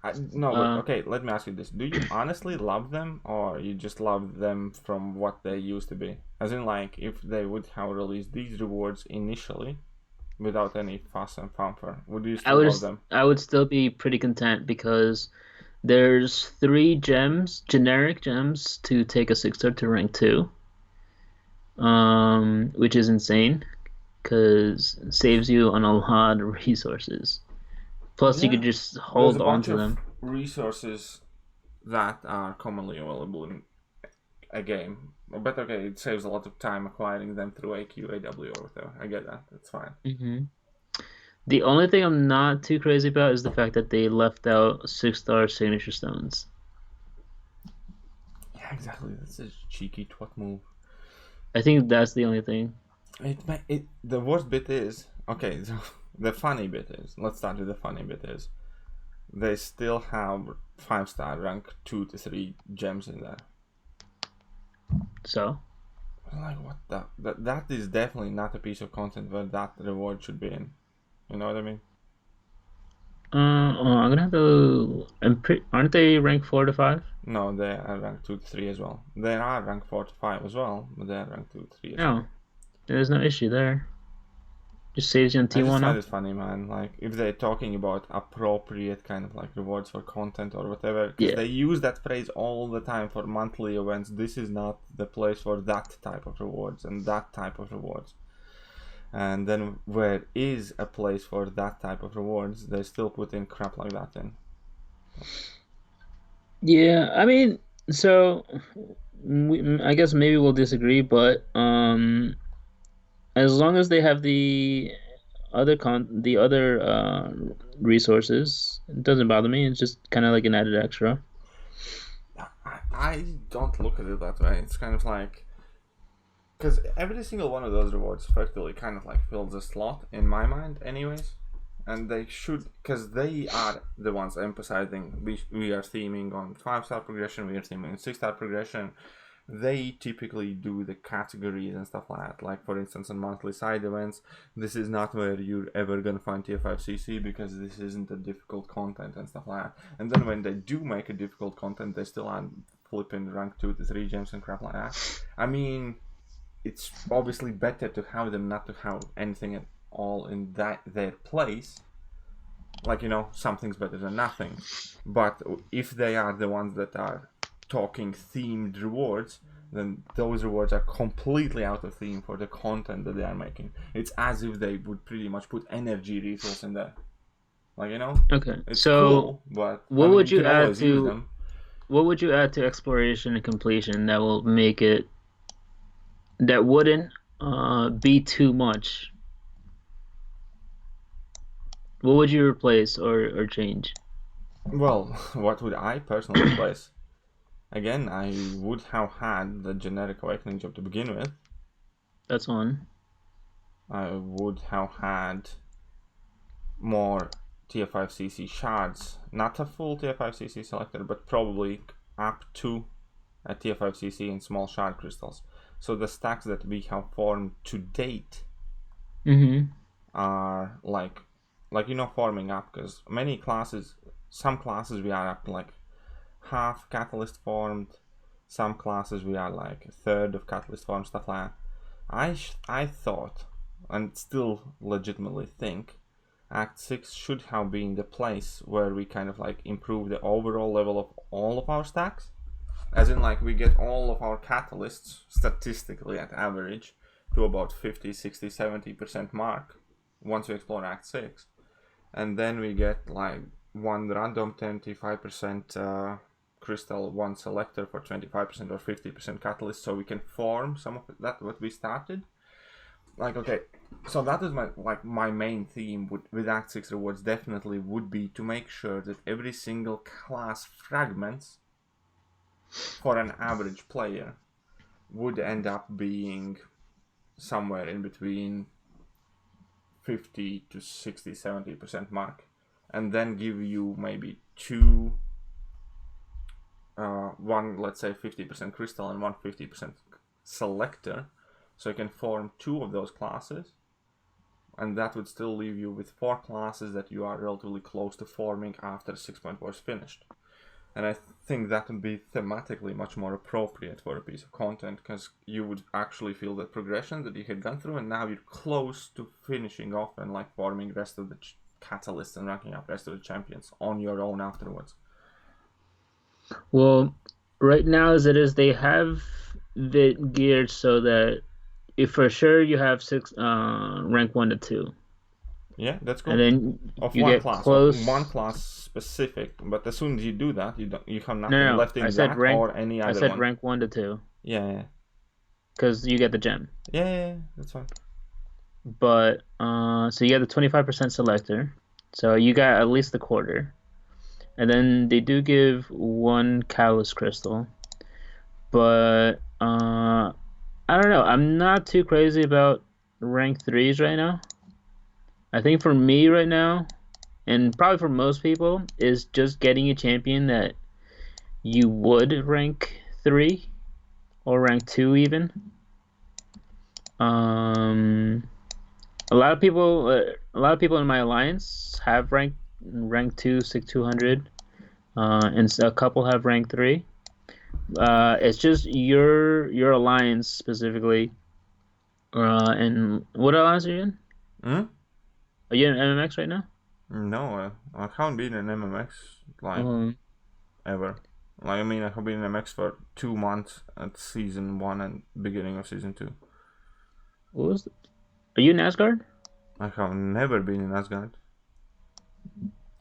Okay, let me ask you this. Do you honestly love them, or you just love them from what they used to be? As in, like, if they would have released these rewards initially, without any fuss and fanfare, would you still love them? I would still be pretty content because there's 3 gems, generic gems, to take a 6-star to rank 2. Which is insane because it saves you on a lot of resources. Plus, you could just hold on to them. Resources that are commonly available in a game. But okay, it saves a lot of time acquiring them through AQ, AW, or whatever. I get that. That's fine. Mm-hmm. The only thing I'm not too crazy about is the fact that they left out 6-star signature stones. Yeah, exactly. That's a cheeky twat move. I think that's the only thing. The worst bit is, okay, so the funny bit is, let's start with the funny bit is, they still have 5-star rank 2 to 3 gems in there. So? Like, what that is definitely not a piece of content where that reward should be in. You know what I mean? I'm gonna have to. Aren't they rank 4 to 5? No, they are rank 2 to 3 as well. They are rank 4 to 5 as well, but they are rank 2 to 3 as well. No, there's no issue there. Just saves you on I just T1 find up. it funny, man. Like, if they're talking about appropriate kind of like rewards for content or whatever, because Yeah. they use that phrase all the time for monthly events. This is not the place for that type of rewards and that type of rewards. And then where is a place for that type of rewards, they still put in crap like that in. Yeah, I mean, so I guess maybe we'll disagree, but as long as they have the other resources, it doesn't bother me. It's just kind of like an added extra. I don't look at it that way. It's kind of like, because every single one of those rewards effectively kind of like fills a slot in my mind, anyways. And they should, because they are the ones emphasizing we are theming on 5-star progression, we are theming on 6-star progression. They typically do the categories and stuff like that. Like, for instance, on monthly side events, this is not where you're ever gonna find tier 5 CC because this isn't a difficult content and stuff like that. And then when they do make a difficult content, they still add flipping rank 2 to 3 gems and crap like that. I mean, it's obviously better to have them not to have anything at all in their place. Like, you know, something's better than nothing. But if they are the ones that are talking themed rewards, then those rewards are completely out of theme for the content that they are making. It's as if they would pretty much put energy resource in there. Like, you know? Okay, It's so cool, but what would you you can add always use to them. what would you add to exploration and completion that will make it that wouldn't be too much? What would you replace or change? Well, what would I personally replace? Again, I would have had the generic awakening job to begin with. That's one. I would have had more tier 5 CC shards. Not a full tier 5 CC selector, but probably up to a tier 5 CC in small shard crystals. So the stacks that we have formed to date are like you know, forming up, because many classes, some classes we are up to like half catalyst formed, some classes we are like a third of catalyst formed, stuff like that. I thought, and still legitimately think, Act 6 should have been the place where we kind of like improve the overall level of all of our stacks. As in, like, we get all of our catalysts statistically at average to about 50, 60, 70% mark once we explore Act 6. And then we get like one random 25% crystal, one selector for 25% or 50% catalyst, so we can form some of that what we started. Like, okay, so that is my main theme with Act 6 rewards definitely would be to make sure that every single class fragments for an average player would end up being somewhere in between 50 to 60, 70% mark, and then give you maybe two, one, let's say 50% crystal and one 50% selector, so you can form two of those classes, and that would still leave you with 4 classes that you are relatively close to forming after 6 was finished. And I think that would be thematically much more appropriate for a piece of content, because you would actually feel that progression that you had gone through, and now you're close to finishing off and like forming the rest of the catalysts and ranking up the rest of the champions on your own afterwards. Well, right now as it is, they have it geared so that if for sure you have rank 1 to 2. Yeah, that's cool. And then of you one get class, close. of one class specific. But as soon as you do that, you have nothing No, left in I said that rank. or any other I said one. rank 1 to 2 Yeah, because you get the gem. yeah, that's fine. But so you get the 25% selector, so you got at least a quarter, and then they do give one callus crystal. But I don't know. I'm not too crazy about rank 3s right now. I think for me right now, and probably for most people, is just getting a champion that you would rank 3 or rank 2 even. Um, a lot of people in my alliance have rank 2, 200, and a couple have rank 3. It's just your alliance specifically. And what alliance are you in? Hmm? Are you in MMX right now? No, I haven't been in MMX like ever. Like I mean, I have been in MX for 2 months at season 1 and beginning of season 2. What was Are you in Asgard? I have never been in Asgard.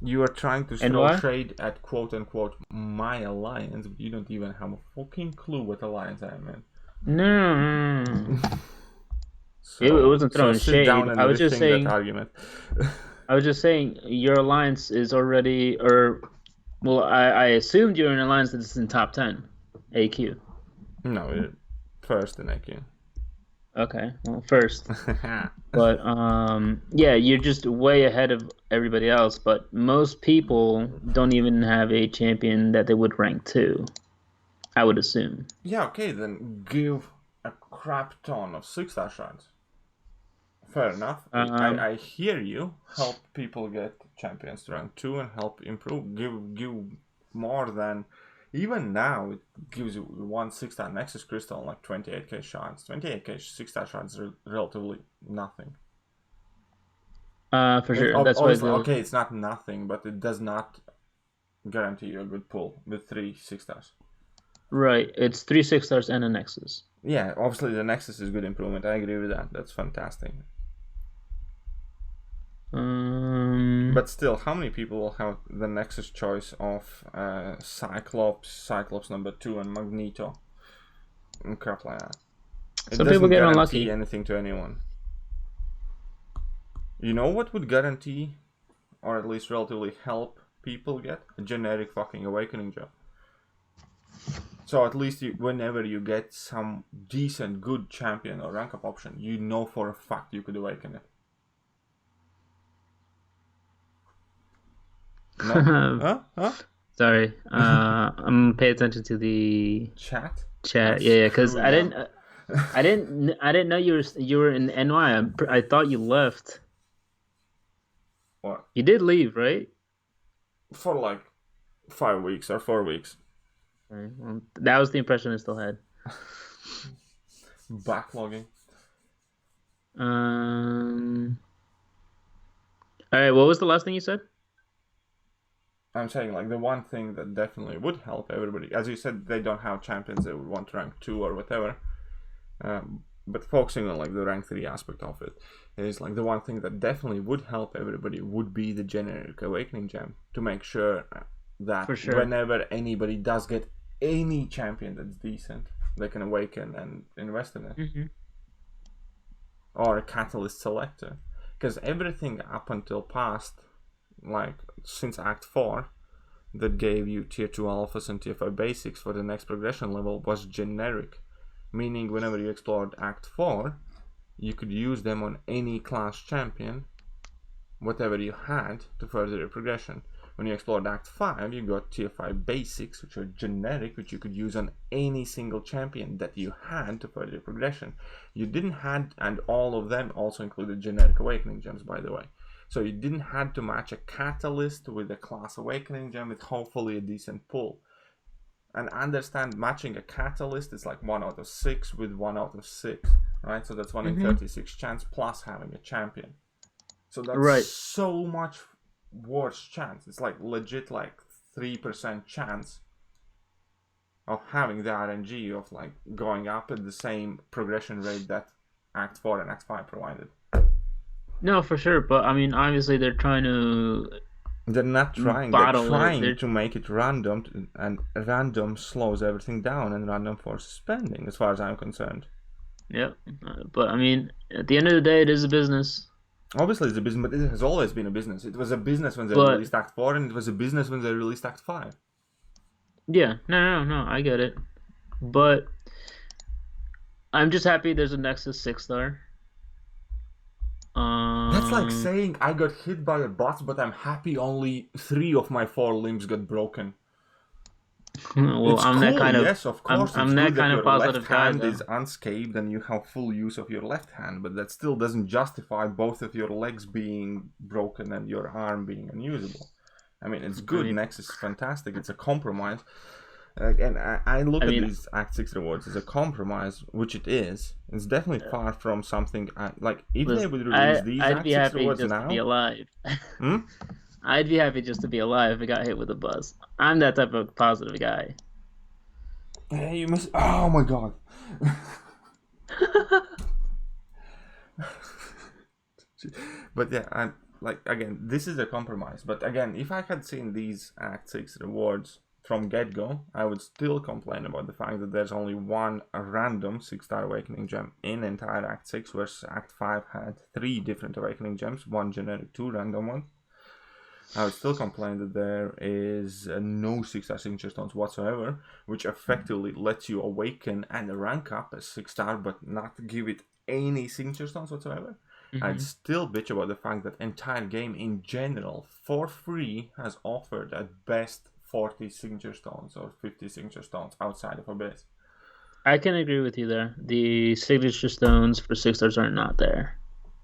You are trying to And throw why? shade at quote unquote my alliance, but you don't even have a fucking clue what alliance I am in. No. It So wasn't throwing sit down shade. and rethink that argument. I was just saying your alliance is already, or well, I assumed you're in an alliance that's in top 10 AQ. No, you're first in AQ. Okay, well, first. But yeah, you're just way ahead of everybody else. But most people don't even have a champion that they would rank 2. I would assume. Yeah, okay, then give a crap ton of 6-star shrines. Fair enough. I hear you. Help people get champions to rank 2 and help improve. Give more than. Even now, it gives you one 6-star Nexus Crystal and like 28k shards. 28k 6-star shards are relatively nothing. For sure. That's why okay, it's not nothing, but it does not guarantee you a good pull with 3 6-stars. Right. It's 3 6-stars and a Nexus. Yeah, obviously the Nexus is good improvement. I agree with that. That's fantastic. But still, how many people will have the Nexus choice of Cyclops number 2, and Magneto? And crap like that. Some people get unlucky. Anything to anyone. You know what would guarantee, or at least relatively help people get? A generic fucking Awakening gem. So at least whenever you get some decent, good champion or rank up option, you know for a fact you could awaken it. No? Huh? Sorry. I'm gonna pay attention to the chat. Yeah, because I didn't know you were in NY. I thought you left. What? You did leave, right? For like 5 weeks or 4 weeks. Well, that was the impression I still had. Backlogging. All right. What was the last thing you said? I'm saying like the one thing that definitely would help everybody, as you said, they don't have champions they would want to rank 2 or whatever. But focusing on like the rank 3 aspect of it is like the one thing that definitely would help everybody would be the generic Awakening gem, to make sure that whenever anybody does get any champion that's decent, they can awaken and invest in it. Mm-hmm. Or a catalyst selector, because everything up until past, like since Act 4, that gave you tier 2 alphas and tier 5 basics for the next progression level was generic, meaning whenever you explored Act 4, you could use them on any class champion, whatever you had, to further your progression. When you explored Act 5, you got tier 5 basics, which are generic, which you could use on any single champion that you had to further your progression. You didn't had, and all of them also included generic Awakening gems, by the way. So you didn't have to match a catalyst with a class Awakening gem with hopefully a decent pull. And understand, matching a catalyst is like 1 out of 6 with 1 out of 6, right? So that's 1 in 36 chance plus having a champion. So that's so much worse chance. It's like legit like 3% chance of having the RNG of like going up at the same progression rate that Act 4 and Act 5 provided. No, for sure, but I mean, obviously they're trying to. They're not trying. They're trying to make it random, and random slows everything down, and random forces spending, as far as I'm concerned. Yep, but I mean, at the end of the day, it is a business. Obviously, it's a business, but it has always been a business. It was a business when they released Act 4, and it was a business when they released Act 5. Yeah, no, I get it. But I'm just happy there's a Nexus 6-star. That's like saying I got hit by a bus, but I'm happy only 3 of my 4 limbs got broken. Well, It's I'm cool, that kind of. yes, of course. I'm It's that good that kind of your positive left guy, hand though. is unscathed and you have full use of your left hand, but that still doesn't justify both of your legs being broken and your arm being unusable. I mean, it's good. Nexus is fantastic. It's a compromise. And I look at these Act 6 rewards as a compromise, which it is. It's definitely far from something like if they would release these I'd Act be 6 happy rewards just now. to be alive. Hmm? I'd be happy just to be alive if I got hit with a bus. I'm that type of positive guy. Hey, you must. Oh my god. But yeah, I'm like again, this is a compromise. But again, if I had seen these Act 6 rewards from get-go, I would still complain about the fact that there's only one random 6-star Awakening gem in entire Act 6, whereas Act 5 had 3 different Awakening gems, 1 generic, 2 random ones. I would still complain that there is no 6-star signature stones whatsoever, which effectively lets you awaken and rank up as 6-star, but not give it any signature stones whatsoever. Mm-hmm. I'd still bitch about the fact that entire game in general, for free, has offered at best 40 signature stones or 50 signature stones outside of Abyss. I can agree with you there. The signature stones for 6-stars are not there.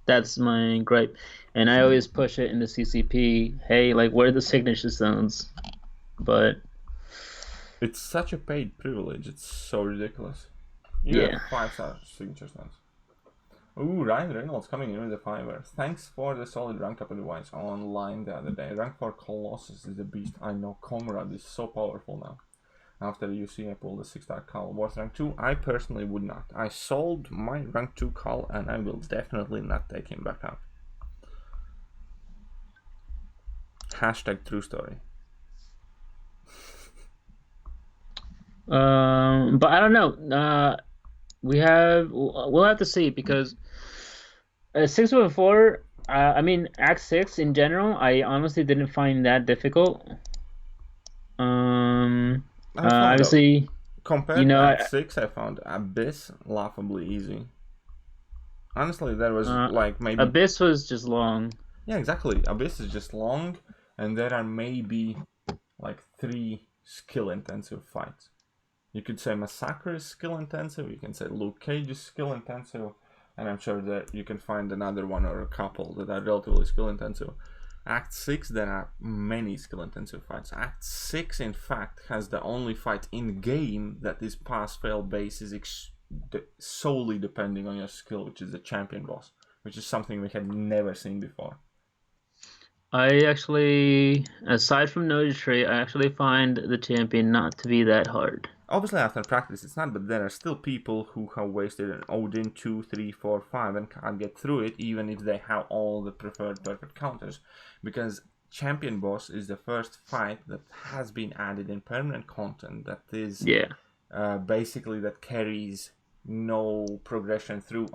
That's my gripe. And I always push it in the CCP. Hey, like, where are the signature stones? But it's such a paid privilege. It's so ridiculous. You have 5-star signature stones. Ooh, Ryan Reynolds coming in with the fiver. Thanks for the solid rank up advice online the other day. Rank 4 Colossus is the beast. I know Comrade is so powerful now. After you see I pulled the 6-star Cull. Worth rank 2? I personally would not. I sold my rank 2 Cull and I will definitely not take him back up. Hashtag true story. But I don't know. We'll have to see because 6.4. I mean, Act 6 in general, I honestly didn't find that difficult. Obviously, compared to Act 6, I found Abyss laughably easy. Honestly, there was like maybe Abyss was just long. Yeah, exactly. Abyss is just long, and there are maybe like 3 skill-intensive fights. You could say Massacre is skill-intensive, you can say Luke Cage is skill-intensive, and I'm sure that you can find another one or a couple that are relatively skill-intensive. Act 6, there are many skill-intensive fights. Act 6, in fact, has the only fight in-game that is pass-fail based is solely depending on your skill, which is the champion boss, which is something we had never seen before. I actually, aside from Noted Trait, I actually find the champion not to be that hard. Obviously, after practice, it's not, but there are still people who have wasted an Odin 2, 3, 4, 5 and can't get through it, even if they have all the preferred perfect counters. Because Champion Boss is the first fight that has been added in permanent content that is basically that carries no progression through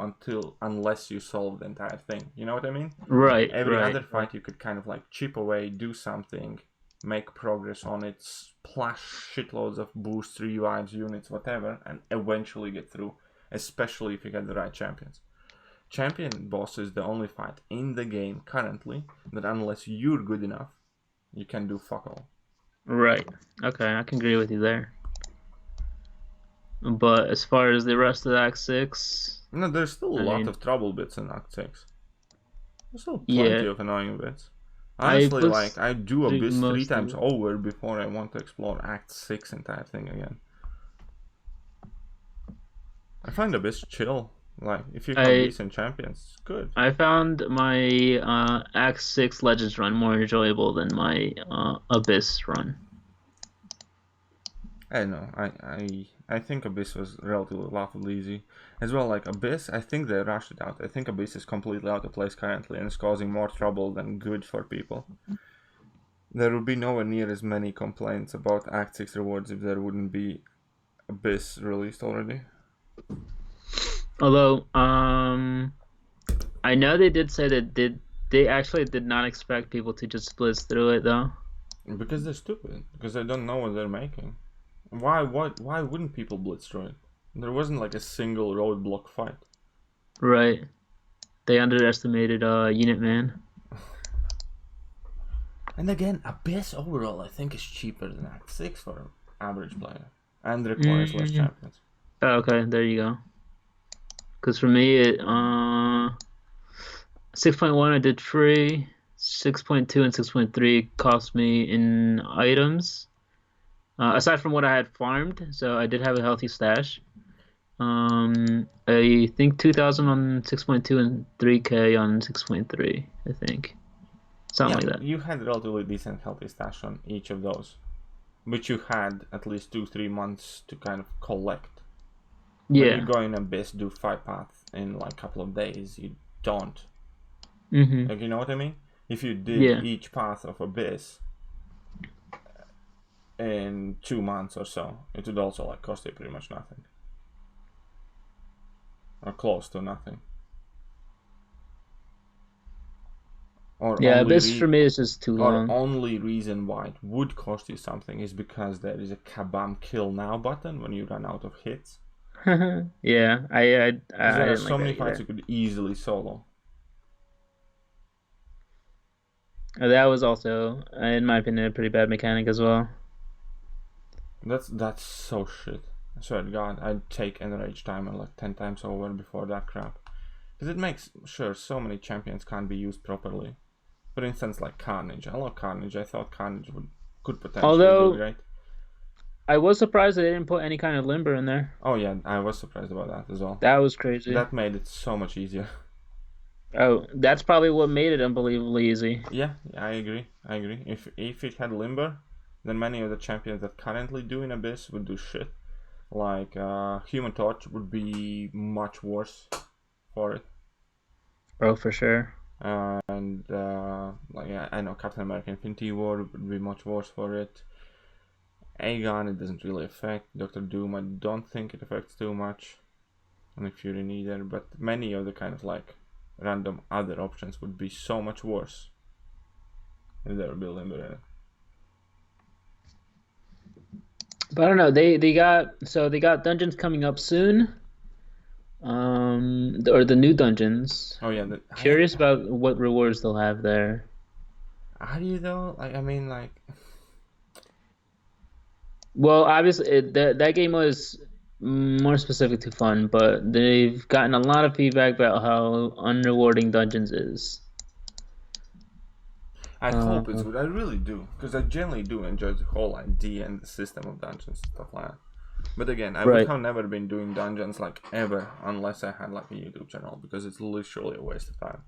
unless you solve the entire thing. You know what I mean? Right. Every other fight you could kind of like chip away, do something, make progress on it, splash shitloads of boosts, revives, units, whatever, and eventually get through, especially if you get the right champions. Champion Boss is the only fight in the game currently that unless you're good enough, you can do fuck all. Right. Okay, I can agree with you there. But as far as the rest of Act 6... No, there's still a lot of trouble bits in Act 6. There's still plenty of annoying bits. Honestly, I do Abyss 3 times over before I want to explore Act 6 entire thing again. I find Abyss chill. Like, if you have decent champions, it's good. I found my Act 6 Legends run more enjoyable than my Abyss run. I know. I think Abyss was relatively laughably easy. As well, like Abyss, I think they rushed it out. I think Abyss is completely out of place currently and is causing more trouble than good for people. There would be nowhere near as many complaints about Act 6 rewards if there wouldn't be Abyss released already. Although, I know they did say that they actually did not expect people to just blitz through it, though. Because they're stupid. Because they don't know what they're making. Why wouldn't people blitz through it? There wasn't like a single roadblock fight. Right. They underestimated Unit Man. And again, Abyss overall, I think, is cheaper than Act 6 for an average player. And requires less champions. Oh, okay, there you go. Because for me, 6.1 I did free. 6.2 and 6.3 cost me in items. Aside from what I had farmed, so I did have a healthy stash. I think 2,000 on 6.2 and 3K on 6.3, I think. Something like that. You had a relatively decent healthy stash on each of those. But you had at least 2-3 months to kind of collect. Yeah. When you go in Abyss, do 5 paths in like a couple of days, you don't. Like, you know what I mean? If you did each path of Abyss in 2 months or so, it would also like cost you pretty much nothing. Or close to nothing. Or Abyss for me is just too long. Or only reason why it would cost you something is because there is a kabam kill now button when you run out of hits. Yeah, I there are so like many fights you could easily solo. That was also, in my opinion, a pretty bad mechanic as well. That's so shit. I swear to God, I'd take Enrage timer like 10 times over before that crap. Because it makes sure so many champions can't be used properly. For instance, like Carnage. I love Carnage. I thought Carnage could potentially be great. I was surprised they didn't put any kind of limber in there. Oh yeah, I was surprised about that as well. That was crazy. That made it so much easier. Oh, that's probably what made it unbelievably easy. Yeah, I agree. If it had limber, then many of the champions that currently do in Abyss would do shit. Like Human Torch would be much worse for it. Oh, for sure. And I know Captain America Infinity War would be much worse for it. Aegon, it doesn't really affect. Doctor Doom, I don't think it affects too much. And Fury neither, but many of the kind of like random other options would be so much worse if they were built in it. But I don't know. They got dungeons coming up soon. Or the new dungeons. Oh yeah. Curious about what rewards they'll have there. Are you though? I mean, like. Well, obviously, that game was more specific to fun, but they've gotten a lot of feedback about how unrewarding dungeons is. I hope it's good. I really do, because I generally do enjoy the whole idea and the system of dungeons and stuff like that. But again, I would have never been doing dungeons like ever unless I had like a YouTube channel, because it's literally a waste of time.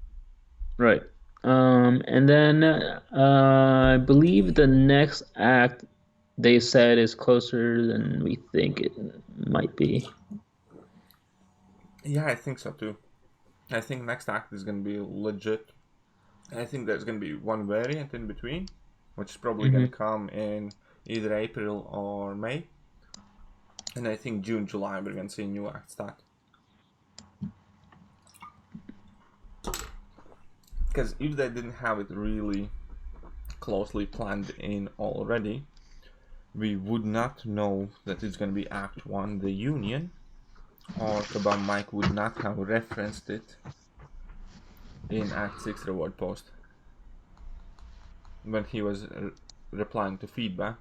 Right. And then I believe the next act they said is closer than we think it might be. Yeah, I think so too. I think next act is going to be legit. I think there's going to be one variant in between, which is probably going to come in either April or May. And I think June, July, we're going to see a new act start. Because if they didn't have it really closely planned in already, we would not know that it's going to be Act 1, the Union, or Kabam Mike would not have referenced it in Act 6 reward post when he was replying to feedback,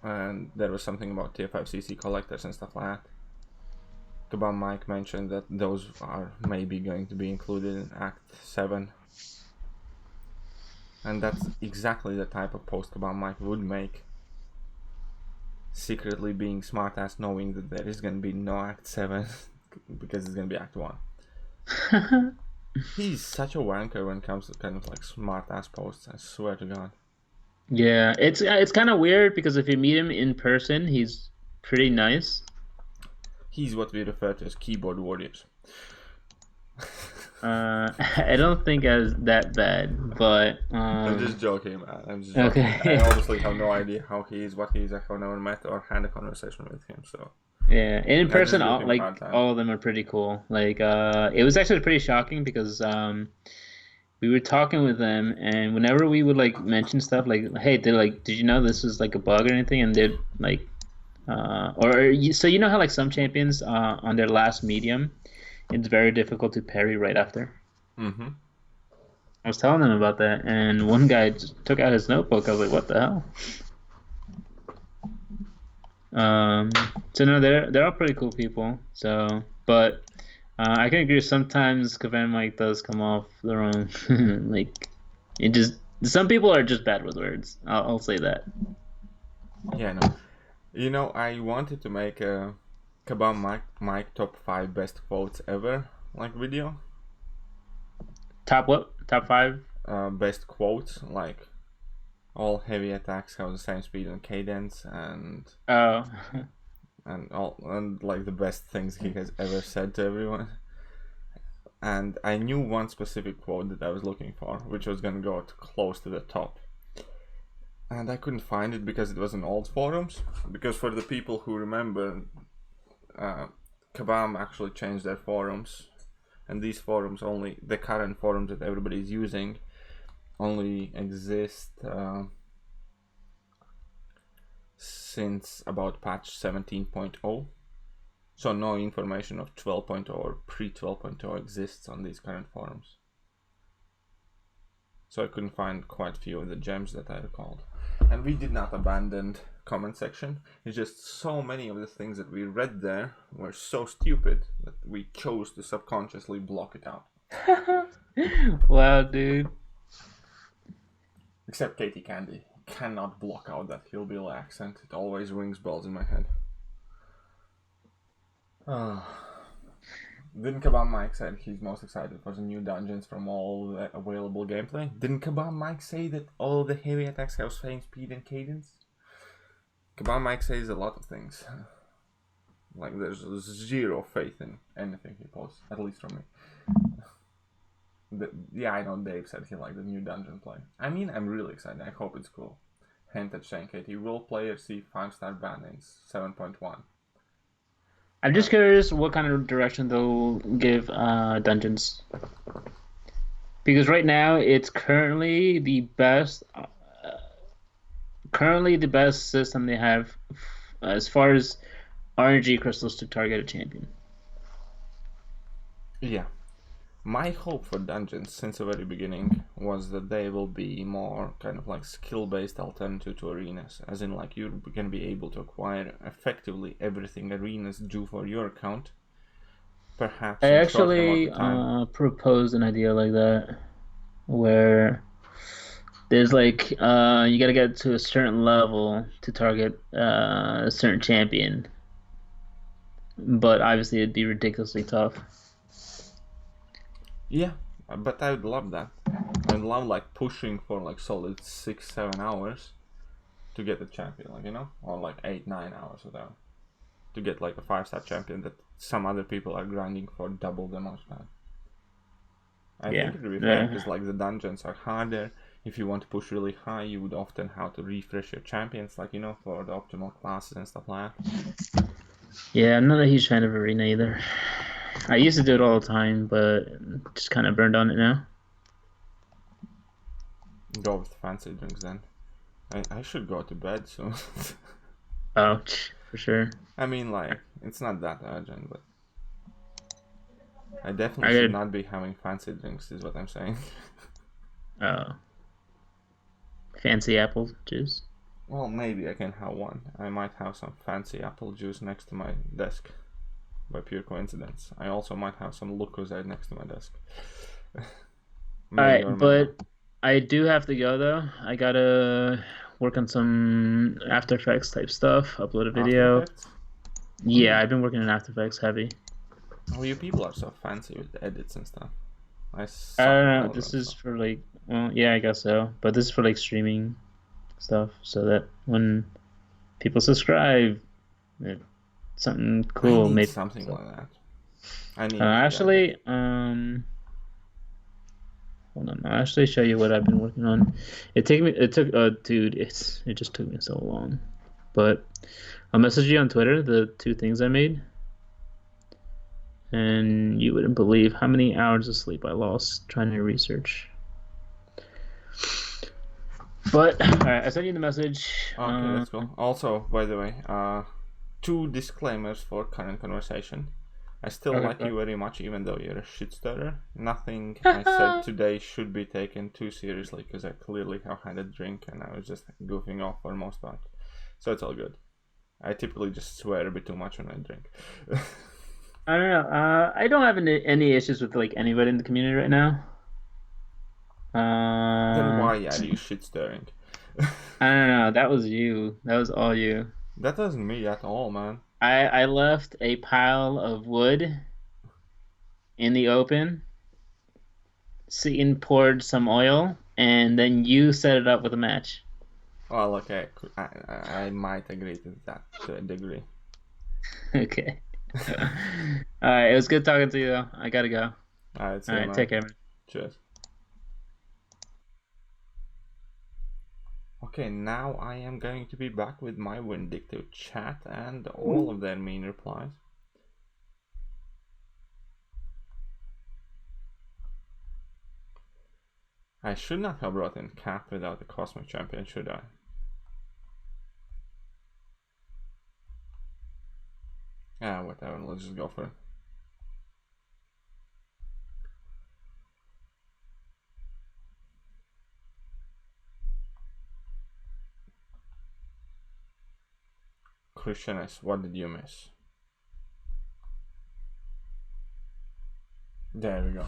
and there was something about tier 5 CC collectors and stuff like that. Kabam Mike mentioned that those are maybe going to be included in Act 7, and that's exactly the type of post Kabam Mike would make, secretly being smart ass, knowing that there is going to be no Act 7 because it's going to be Act 1. He's such a wanker when it comes to kind of like smart ass posts, I swear to God. Yeah, it's kind of weird because if you meet him in person, he's pretty nice. He's what we refer to as keyboard warriors. I don't think as that bad, but I'm just joking, man. I'm just joking. Okay. I honestly have no idea how he is, what he is. I have never met or had a conversation with him, so. Yeah, and in person, all of them are pretty cool. Like, it was actually pretty shocking because we were talking with them, and whenever we would like mention stuff like, "Hey, did you know this was like a bug or anything?" and they'd like, so you know how like some champions on their last medium, it's very difficult to parry right after. Mm-hmm. I was telling them about that, and one guy just took out his notebook. I was like, "What the hell?" So no, they're all pretty cool people. So, but I can agree. Sometimes Kavan Mike does come off the wrong. Like, it just some people are just bad with words. I'll say that. Yeah, no. You know, I wanted to make a Kabam Mike top 5 best quotes ever like video. Top what? Top five? Best quotes, like all heavy attacks have the same speed and cadence, and Oh, like the best things he has ever said to everyone. And I knew one specific quote that I was looking for, which was gonna go close to the top. And I couldn't find it because it was in old forums. Because for the people who remember, Kabam actually changed their forums, and these forums only, the current forums that everybody is using, only exist since about patch 17.0. So no information of 12.0 or pre 12.0 exists on these current forums. So I couldn't find quite a few of the gems that I recalled. And we did not abandon comment section. It's just so many of the things that we read there were so stupid that we chose to subconsciously block it out. wow, dude. Except Katie Candy. Cannot block out that hillbilly accent. It always rings bells in my head. Didn't Kabam Mike said he's most excited for the new dungeons from all the available gameplay? Didn't Kabam Mike say that all the heavy attacks have same speed and cadence? Kabam Mike says a lot of things. Like there's zero faith in anything he posts, at least from me. Yeah, I know Dave said he liked the new dungeon play. I mean, I'm really excited. I hope it's cool. Hint at Shane Katie. Will players see 5-star ban in 7.1? I'm just curious what kind of direction they'll give dungeons. Because right now it's currently the best system they have as far as RNG crystals to target a champion. Yeah. My hope for dungeons since the very beginning was that they will be more kind of like skill-based alternative to arenas, as in like you're going to be able to acquire effectively everything arenas do for your account. Perhaps I in a short amount actually of time. proposed an idea like that, where there's like you gotta get to a certain level to target a certain champion, but obviously it'd be ridiculously tough. Yeah, but I would love that. I'd love like pushing for like solid 6-7 hours to get the champion, like, you know, or like 8-9 hours or whatever, to get like a 5-star champion that some other people are grinding for double the amount of time. I think it would be fair because like the dungeons are harder. If you want to push really high, you would often have to refresh your champions, like, you know, for the optimal classes and stuff like that. Yeah, I'm not a huge fan of arena either. I used to do it all the time, but just kind of burned on it now. Go with fancy drinks then. I should go to bed soon. Oh, for sure. I mean, like, it's not that urgent, but I definitely should not be having fancy drinks, is what I'm saying. Oh. Fancy apple juice? Well, maybe I can have one. I might have some fancy apple juice next to my desk. By pure coincidence. I also might have some Lucozade next to my desk. Alright, but I do have to go though. I gotta work on some After Effects type stuff, upload a video. Yeah, I've been working in After Effects heavy. Oh, you people are so fancy with the edits and stuff. I don't know, this is for like, well, yeah, I guess so. But this is for like streaming stuff, so that when people subscribe, something cool, maybe something like that. I need actually, hold on, I'll actually show you what I've been working on. It took dude, it just took me so long. But I'll message you on Twitter the 2 things I made. And you wouldn't believe how many hours of sleep I lost trying to research. But alright, I sent you the message. Okay, let's go. Also, by the way, 2 disclaimers for current conversation. I still Okay. like you very much, even though you're a shit stirrer. Nothing I said today should be taken too seriously, because I clearly have had a drink and I was just goofing off for the most part. So it's all good. I typically just swear a bit too much when I drink. I don't know. I don't have any issues with like anybody in the community right now. Then why are you shit stirring? I don't know. That was you. That was all you. That wasn't me at all, man. I left a pile of wood in the open. Seaton poured some oil, and then you set it up with a match. Well, okay, I might agree to that to a degree. Okay. All right. It was good talking to you, though. I gotta go. All right, All right. Take care, man. Cheers. Okay, now I am going to be back with my vindictive chat and all of their mean replies. I should not have brought in Cat without the Cosmic Champion, should I? Ah, whatever, let's just go for it. Christianess, what did you miss? There we go.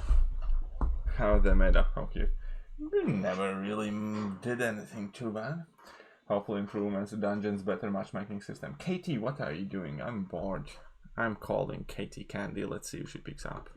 How they made up of you. We never really did anything too bad. Hopefully improvements to dungeons, better matchmaking system. Katie, what are you doing? I'm bored. I'm calling Katie Candy. Let's see if she picks up.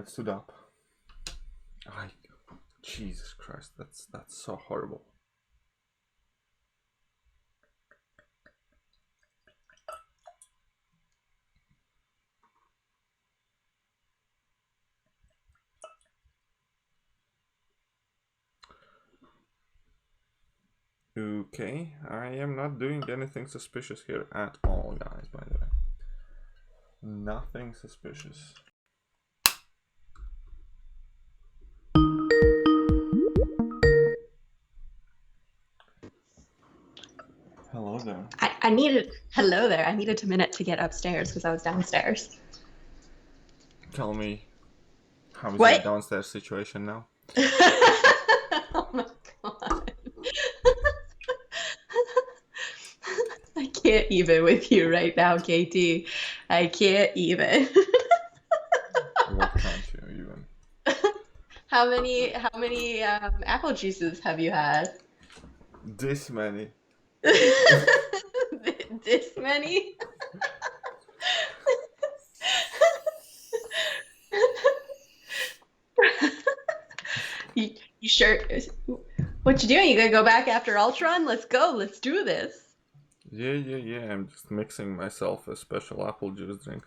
Stood up. Jesus Christ, that's so horrible. Okay, I am not doing anything suspicious here at all, guys, by the way. Nothing suspicious. Hello there. I needed hello there. I needed a minute to get upstairs because I was downstairs. Tell me, how is What? your downstairs situation now? Oh my god. I can't even with you right now, KT. I can't even. What can't you even? How many apple juices have you had? This many. This many? You sure? What you doing? You gonna go back after Ultron? Let's go. Let's do this. Yeah. I'm just mixing myself a special apple juice drink.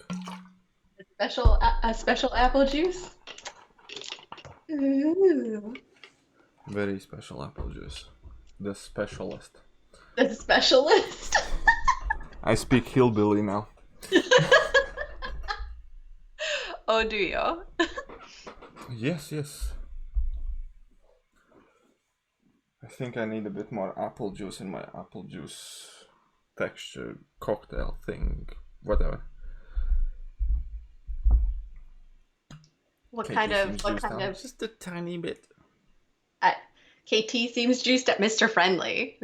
A special apple juice. Ooh. Very special apple juice. The specialist. The specialist. I speak hillbilly now. Oh, do you? Yes. I think I need a bit more apple juice in my apple juice texture cocktail thing. Whatever. What kind of? Just a tiny bit. KT seems juiced up. Mr. Friendly.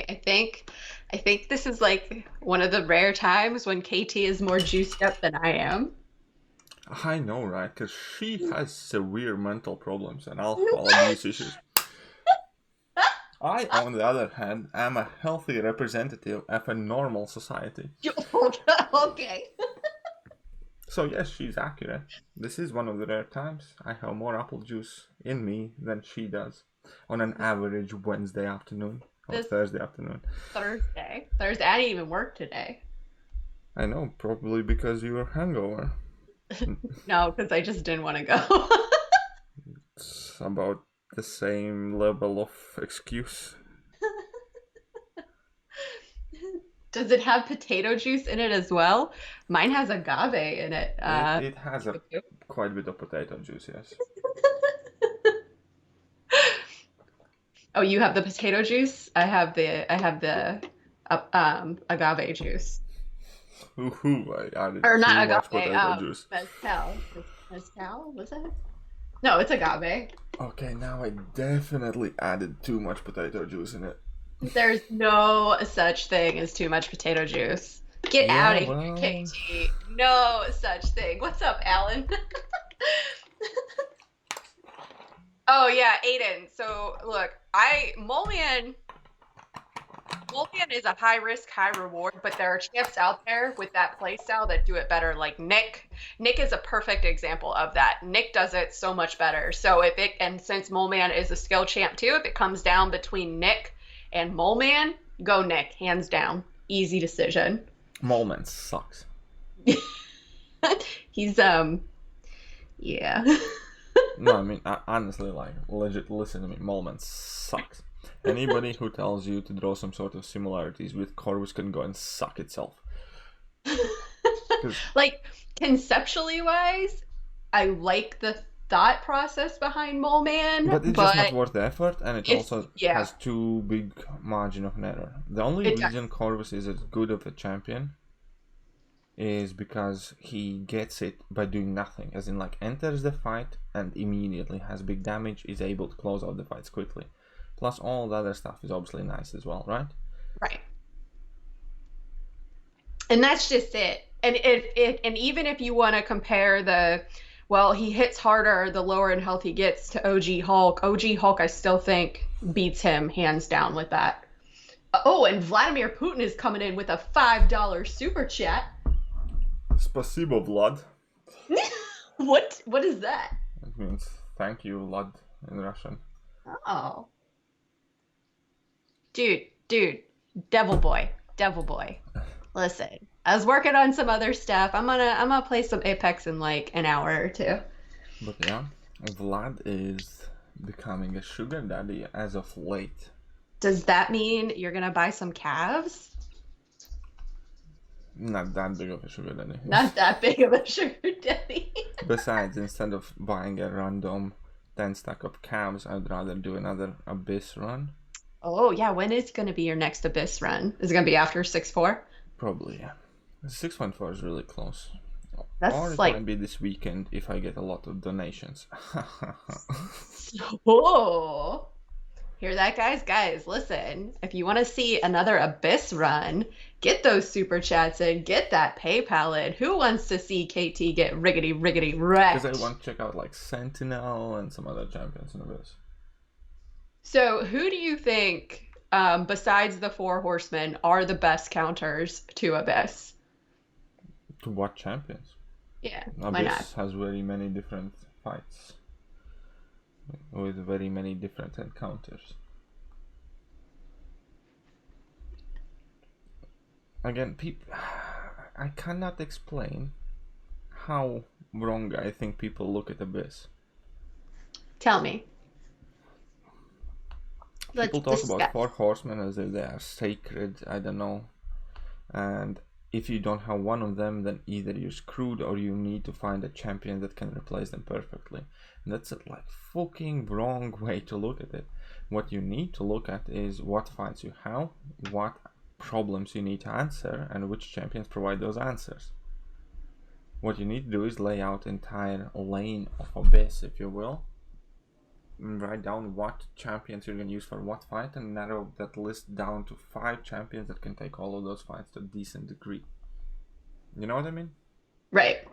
I think this is like one of the rare times when KT is more juiced up than I am. I know, right? Because she has severe mental problems and alcohol abuse issues. I, on the other hand, am a healthy representative of a normal society. Okay. So yes, she's accurate. This is one of the rare times I have more apple juice in me than she does on an average Wednesday afternoon or Thursday afternoon. Thursday. I didn't even work today. I know, probably because you were hungover. No, because I just didn't want to go. It's about the same level of excuse. Does it have potato juice in it as well? Mine has agave in it. It has quite a bit of potato juice, yes. Oh, you have the potato juice? I have the agave juice. Ooh, I added Or too not much agave, potato juice. mezcal. Mezcal, was it? No, it's agave. Okay, now I definitely added too much potato juice in it. There's no such thing as too much potato juice. Get Yeah, out of well... here, KT. No such thing. What's up, Alan? Oh yeah, Aiden. So look, Moleman is a high risk, high reward, but there are champs out there with that playstyle that do it better. Like Nick. Nick is a perfect example of that. Nick does it so much better. So since Moleman is a skill champ too, if it comes down between Nick and Moleman, go Nick, hands down. Easy decision. Moleman sucks. He's yeah. No, I mean, honestly, like, legit, listen to me, Moleman sucks. Anybody who tells you to draw some sort of similarities with Corvus can go and suck itself. Like, conceptually wise, I like the thought process behind Moleman, but it's just not worth the effort, and it also yeah. has too big margin of error. The only reason Corvus is as good of a champion is because he gets it by doing nothing, as in, like, enters the fight and immediately has big damage, is able to close out the fights quickly. Plus all the other stuff is obviously nice as well, right? Right. And that's just it. And and even if you want to compare he hits harder the lower in health he gets to OG Hulk. OG Hulk, I still think, beats him hands down with that. Oh, and Vladimir Putin is coming in with a $5 super chat. Spasibo, Vlad. What is that? It means thank you, Vlad, in Russian. Oh. Dude, devil boy. Listen, I was working on some other stuff. I'm gonna play some Apex in like an hour or two. But yeah, Vlad is becoming a sugar daddy as of late. Does that mean you're gonna buy some calves? Not that big of a sugar daddy. Not that big of a sugar daddy. Besides, instead of buying a random 10 stack of calves, I'd rather do another Abyss run. Oh yeah, when is gonna be your next Abyss run? Is it gonna be after 6.4? Probably, yeah. 6.4 is really close. That's or it like... might be this weekend if I get a lot of donations. Oh, hear that, guys? Guys, listen. If you want to see another Abyss run, get those super chats in, get that PayPal in. Who wants to see KT get riggedy wrecked? Because I want to check out like Sentinel and some other champions in Abyss. So, who do you think, besides the Four Horsemen, are the best counters to Abyss? To what champions? Yeah, Abyss why not? has very many different fights with very many different encounters. Again, I cannot explain how wrong I think people look at Abyss. Tell me. People talk about Four Horsemen as if they are sacred, I don't know. And if you don't have one of them, then either you're screwed or you need to find a champion that can replace them perfectly. And that's a like fucking wrong way to look at it. What you need to look at is what fights you have, what problems you need to answer, and which champions provide those answers. What you need to do is lay out entire lane of Abyss, if you will. Write down what champions you're going to use for what fight and narrow that list down to 5 champions that can take all of those fights to a decent degree. You know what I mean? Right.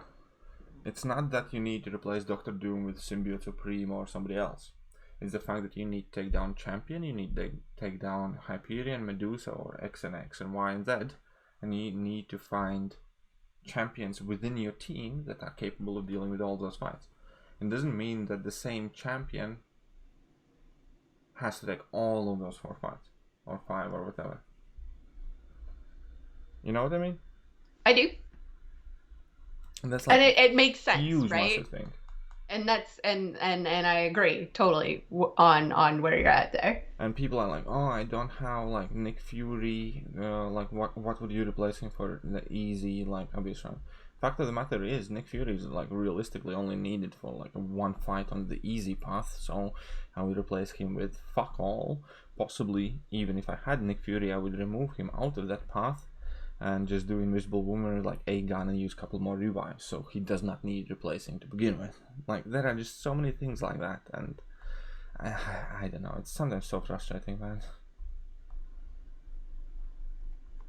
It's not that you need to replace Doctor Doom with Symbiote Supreme or somebody else. It's the fact that you need to take down champion, you need to take down Hyperion, Medusa, or X and X and Y and Z, and you need to find champions within your team that are capable of dealing with all those fights. It doesn't mean that the same champion has to take all of those 4 fights or 5 or whatever. You know what I mean? I do. And that's like And it makes sense, huge, right? massive thing. And that's and I agree totally on where you're at there. And people are like, oh, I don't have like Nick Fury. Like, what would you replace him for? The easy, like, obvious round. Fact of the matter is, Nick Fury is like realistically only needed for like one fight on the easy path. So I would replace him with fuck all. Possibly, even if I had Nick Fury, I would remove him out of that path and just do Invisible Woman like a gun and use a couple more revives, so he does not need replacing to begin with. Like, there are just so many things like that, and I don't know, it's sometimes so frustrating, man.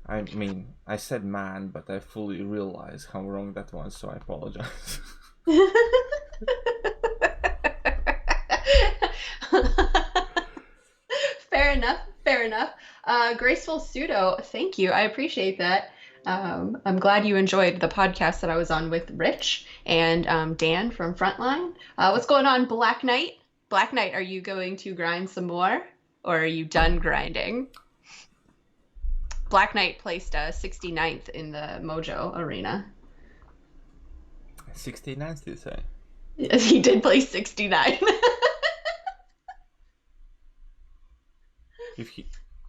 I mean, I said man, but I fully realize how wrong that was, so I apologize. Fair enough. Graceful Pseudo, thank you. I appreciate that. I'm glad you enjoyed the podcast that I was on with Rich and Dan from Frontline. What's going on, Black Knight? Black Knight, are you going to grind some more, or are you done grinding? Black Knight placed 69th in the Mojo Arena. 69th, did you say? Yes, he did place 69.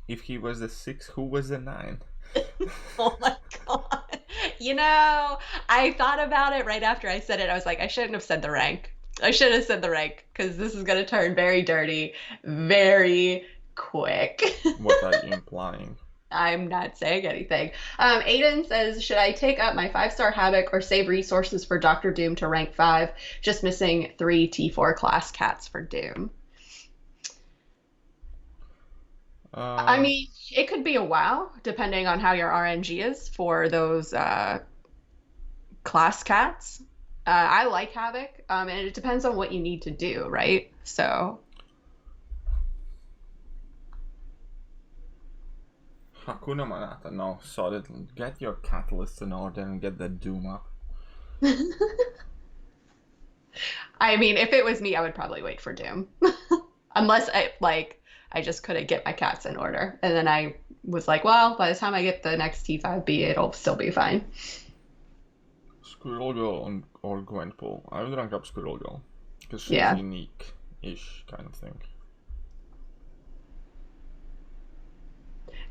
If he was the 6, who was the 9? Oh my god. You know, I thought about it right after I said it. I was like, I shouldn't have said the rank. I should have said the rank, because this is going to turn very dirty very quick. What are you implying? I'm not saying anything. Aiden says, should I take up my 5-star Havoc or save resources for Dr. Doom to rank 5? Just missing 3 T4 class cats for Doom. I mean, it could be a WoW, depending on how your RNG is for those class cats. I like Havoc, and it depends on what you need to do, right? So... Hakuna Matata, no, sorry. Get your catalysts in order and get that Doom up. I mean, if it was me, I would probably wait for Doom. Unless I just couldn't get my cats in order. And then I was like, well, by the time I get the next T5B, it'll still be fine. Squirrel Girl or Gwenpool. I would rank up Squirrel Girl, because she's unique-ish kind of thing.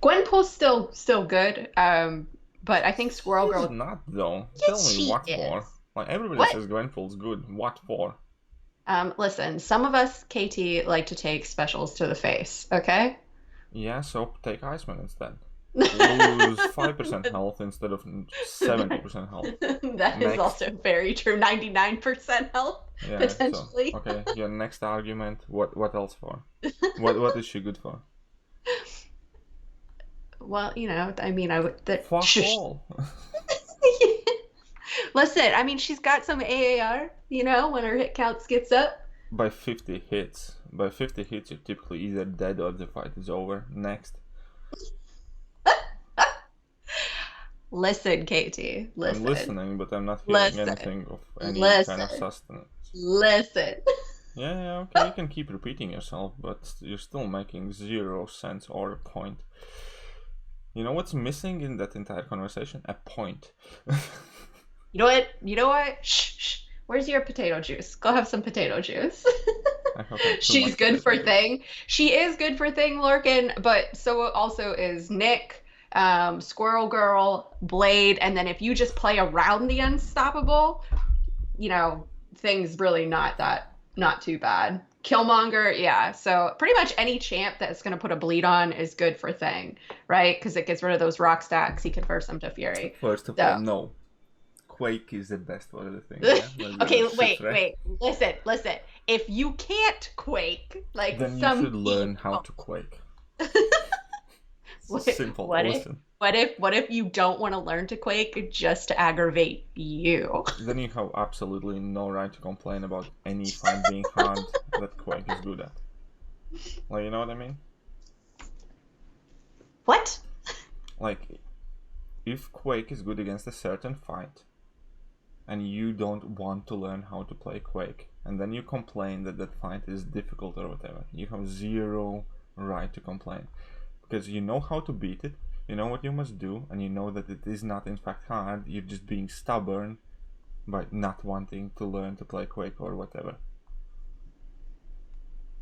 Gwenpool's still good, but I think Squirrel Girl... She's not, though. Yes, Tell me what she for. is. Like, everybody What? says Gwenpool's good. What for? Listen, some of us, KT, like to take specials to the face, okay? Yeah, so take Iceman instead. Lose 5% health instead of 70% health. That is also very true. 99% health, Yeah, potentially. So, okay, your next argument, what else for? What is she good for? Well, you know, I mean, I would... Fuck all. Listen, I mean, she's got some AAR, you know, when her hit counts gets up. By 50 hits. By 50 hits, you're typically either dead or the fight is over. Next. Listen, Katie. Listen. I'm listening, but I'm not hearing anything of any kind of sustenance. Listen. Yeah, okay, you can keep repeating yourself, but you're still making 0 sense or a point. You know what's missing in that entire conversation? A point. You know what? Shh. Where's your potato juice? Go have some potato juice. She's good for Thing. She is good for Thing, Lurkin, but so also is Nick, Squirrel Girl, Blade, and then if you just play around the Unstoppable, you know, Thing's really not too bad. Killmonger, yeah. So pretty much any champ that's going to put a bleed on is good for Thing, right? Because it gets rid of those rock stacks. He converts them to Fury. First of all, no. Quake is the best one of the things. Yeah? Okay, wait. Listen. If you can't Quake, like then some you should learn how to Quake. Simple. What if you don't want to learn to Quake just to aggravate you? Then you have absolutely no right to complain about any fight being hard that Quake is good at. Like, you know what I mean? What? Like, if Quake is good against a certain fight, and you don't want to learn how to play Quake, and then you complain that that fight is difficult or whatever, you have 0 right to complain. Because you know how to beat it, You know what you must do, and you know that it is not in fact hard. You're just being stubborn by not wanting to learn to play Quake or whatever.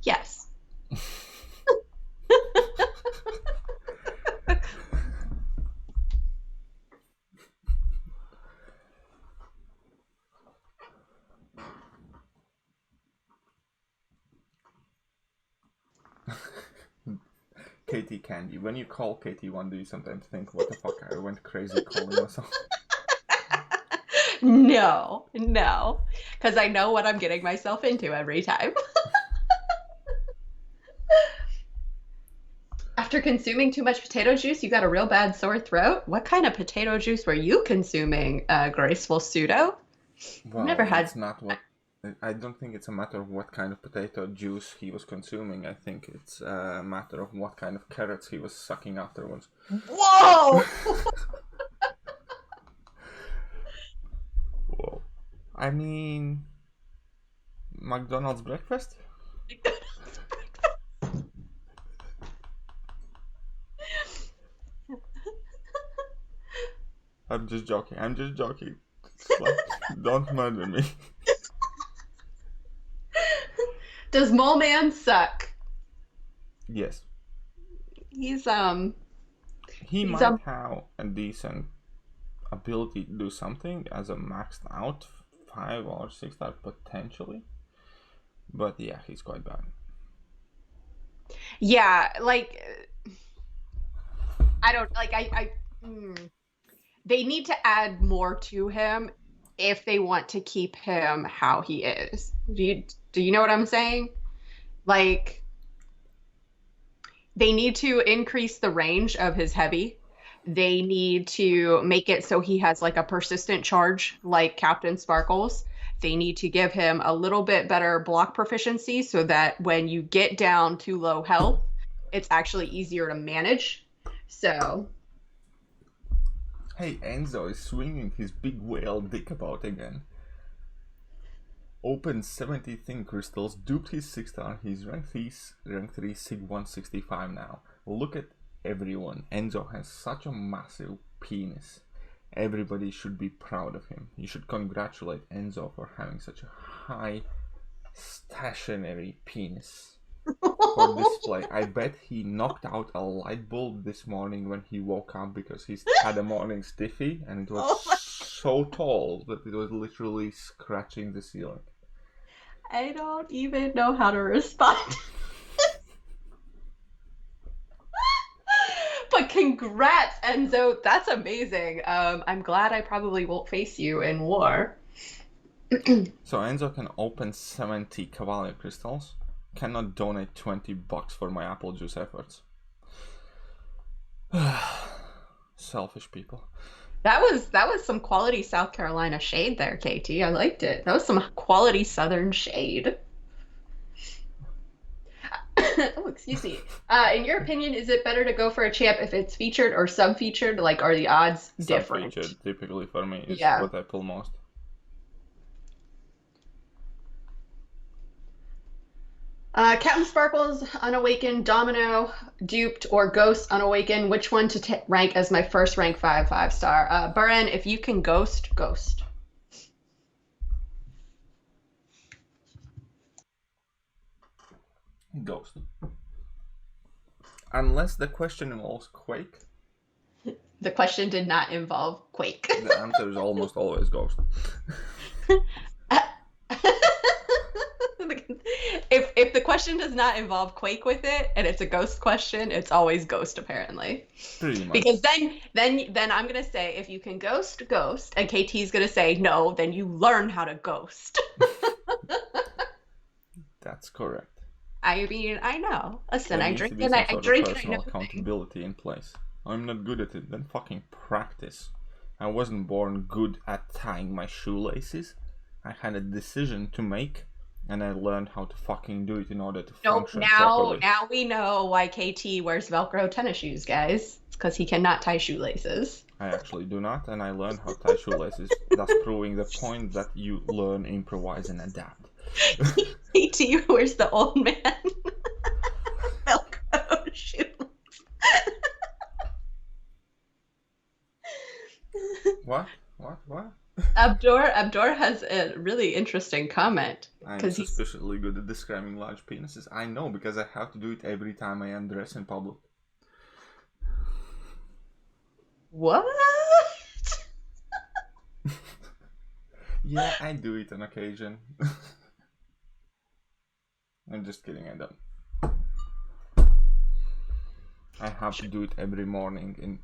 Yes. Katie Candy. When you call Katie one, do you sometimes think, what the fuck, I went crazy calling myself? No. Because I know what I'm getting myself into every time. After consuming too much potato juice, you got a real bad sore throat? What kind of potato juice were you consuming, Graceful Pseudo? Well, Never had. it's not what... I don't think it's a matter of what kind of potato juice he was consuming. I think it's a matter of what kind of carrots he was sucking afterwards. Whoa! Whoa. I mean... McDonald's breakfast? I'm just joking. Like, don't murder me. Does Mole Man suck? Yes. He's He might have a decent ability to do something as a maxed out 5 or 6 star potentially. But yeah, he's quite bad. Yeah, like I don't like they need to add more to him if they want to keep him how he is. Do you know what I'm saying? Like they need to increase the range of his heavy. They need to make it so he has like a persistent charge like Captain Sparkles. They need to give him a little bit better block proficiency so that when you get down to low health, it's actually easier to manage. So Hey, Enzo is swinging his big whale dick about again. Opened 70 thin crystals, duped his 6 star, he's rank 3 Sig 165 now. Look at everyone. Enzo has such a massive penis. Everybody should be proud of him. You should congratulate Enzo for having such a high stationary penis for display. I bet he knocked out a light bulb this morning when he woke up because he had a morning stiffy and it was so tall that it was literally scratching the ceiling. I don't even know how to respond. But congrats, Enzo. That's amazing. I'm glad I probably won't face you in war. So Enzo can open 70 Cavalier crystals. Cannot donate $20 for my apple juice efforts. Selfish people. That was some quality South Carolina shade there, KT. I liked it. That was some quality Southern shade. Oh, excuse me. In your opinion, is it better to go for a champ if it's featured or sub-featured? Like, are the odds different? Sub-featured, typically for me, is what I pull most. Captain Sparkles, Unawakened, Domino, Duped, or Ghost, Unawakened. Which one to rank as my first rank 5 star? Buren, if you can Ghost. Ghost. Unless the question involves Quake. The question did not involve Quake. The answer is almost always Ghost. If the question does not involve Quake with it and it's a Ghost question, it's always Ghost apparently. Pretty much. Because then I'm gonna say if you can Ghost, and KT's gonna say no, then you learn how to Ghost. That's correct. I mean, I know. Listen, There I needs drink to be and some I sort of drink and I personal know accountability in place. I'm not good at it, then fucking practice. I wasn't born good at tying my shoelaces. I had a decision to make, and I learned how to fucking do it in order to function properly. Now we know why KT wears Velcro tennis shoes, guys. It's because he cannot tie shoelaces. I actually do not, and I learned how to tie shoelaces, thus proving the point that you learn, improvise, and adapt. KT wears the old man Velcro shoes. What? Abdor has a really interesting comment. I'm 'Cause he's suspiciously good at describing large penises. I know, because I have to do it every time I undress in public. what? Yeah, I do it on occasion. I'm just kidding, I don't. I have to do it every morning in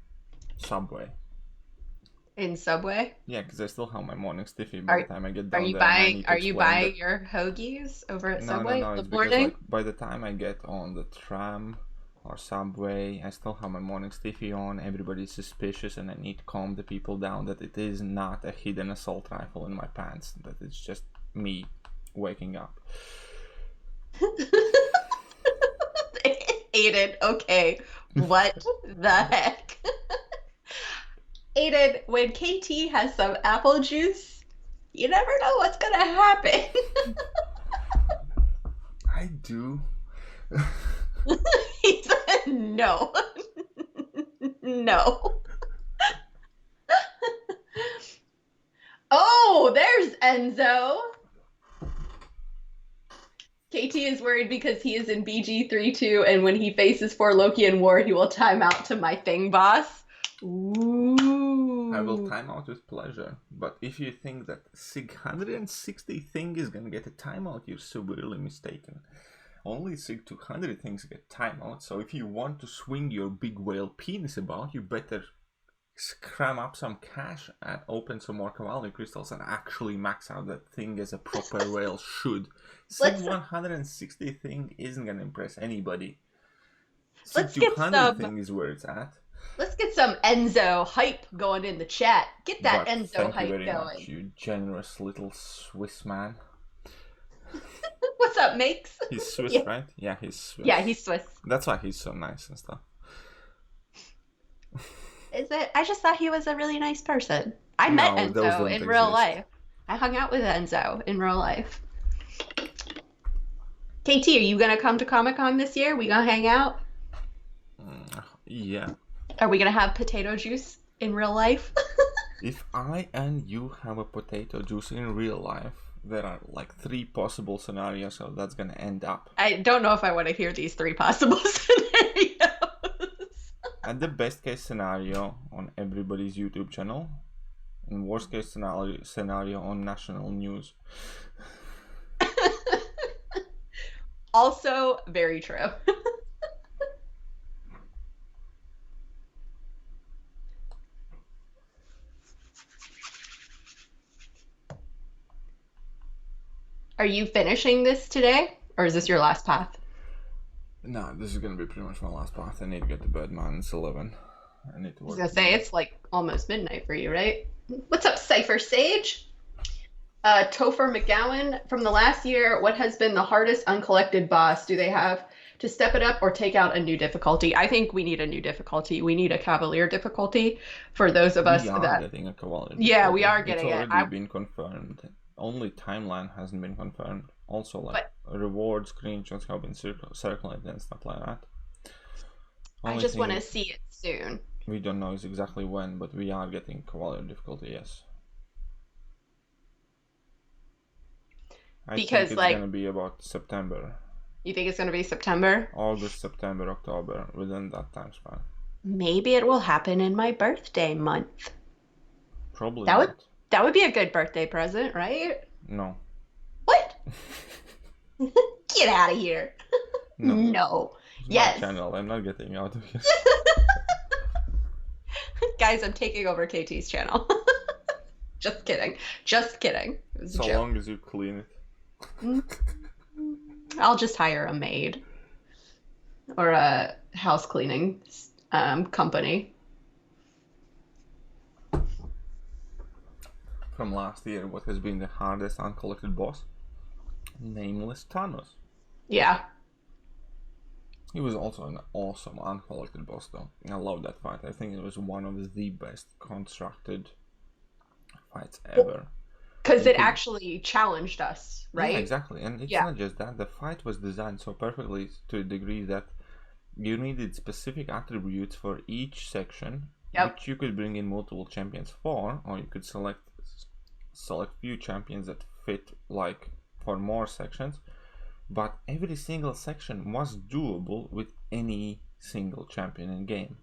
Subway. In Subway? Yeah, because I still have my morning stiffy by the time I get down Are you there. And I buying need to are you explain buying your hoagies over at Subway No, in it's the because morning? like by the time I get on the tram or Subway, I still have my morning stiffy on. Everybody's suspicious, and I need to calm the people down that it is not a hidden assault rifle in my pants. That it's just me waking up. Aiden, okay. What the heck? Aiden, when KT has some apple juice, you never know what's gonna happen. I do. He said no. No. Oh, there's Enzo. KT is worried because he is in BG32, and when he faces 4 Loki in war, he will time out to my thing boss. Ooh. I will time out with pleasure. But if you think that SIG 160 thing is gonna get a timeout, you're severely mistaken. Only SIG 200 things get timeout, so if you want to swing your big whale penis about, you better cram up some cash and open some more cavalry crystals and actually max out that thing as a proper whale should. SIG 160 thing isn't gonna impress anybody. SIG 200 thing is where it's at. Let's get some Enzo hype going in the chat. Get that But Enzo hype thank you very going. much, you generous little Swiss man. What's up, Makes? He's Swiss, Yeah. right? Yeah, he's Swiss. Yeah, he's Swiss. That's why he's so nice and stuff. Is it? I just thought he was a really nice person. I met Enzo in real life. I hung out with Enzo in real life. KT, are you gonna come to Comic-Con this year? We gonna hang out? Yeah. Are we gonna have potato juice in real life? If I and you have a potato juice in real life, there are like 3 possible scenarios how that's gonna end up. I don't know if I want to hear these 3 possible scenarios. At the best case scenario on everybody's YouTube channel, and worst case scenario on national news. Also, very true. Are you finishing this today, or is this your last path? No, this is gonna be pretty much my last path. I need to get to bed, man. It's 11. I need to work. I was gonna say, it's like almost midnight for you, right? What's up, Cypher Sage? Topher McGowan, from the last year, what has been the hardest uncollected boss? Do they have to step it up or take out a new difficulty? I think we need a new difficulty. We need a Cavalier difficulty for those of us We are that... getting a Cavalier. Yeah, we are getting it. It's already been confirmed. Only timeline hasn't been confirmed. Also, like, reward screenshots have been circulated and stuff like that. I just want to see it soon. We don't know exactly when, but we are getting Cavalier difficulty, yes. I think it's going to be about September. You think it's going to be September? August, September, October, within that time span. Maybe it will happen in my birthday month. Probably That would be a good birthday present, right? No. What? Get out of here. No. It's yes. my channel. I'm not getting out of here. Guys, I'm taking over KT's channel. Just kidding. Just kidding. It was a joke. Long as you clean it. I'll just hire a maid or a house cleaning company. From last year, what has been the hardest uncollected boss? Nameless Thanos. Yeah. He was also an awesome uncollected boss, though. I love that fight. I think it was one of the best constructed fights ever. Because it actually challenged us, right? Yeah, exactly. And it's not just that. The fight was designed so perfectly to a degree that you needed specific attributes for each section which you could bring in multiple champions for, or you could select few champions that fit like for more sections. But every single section was doable with any single champion in game.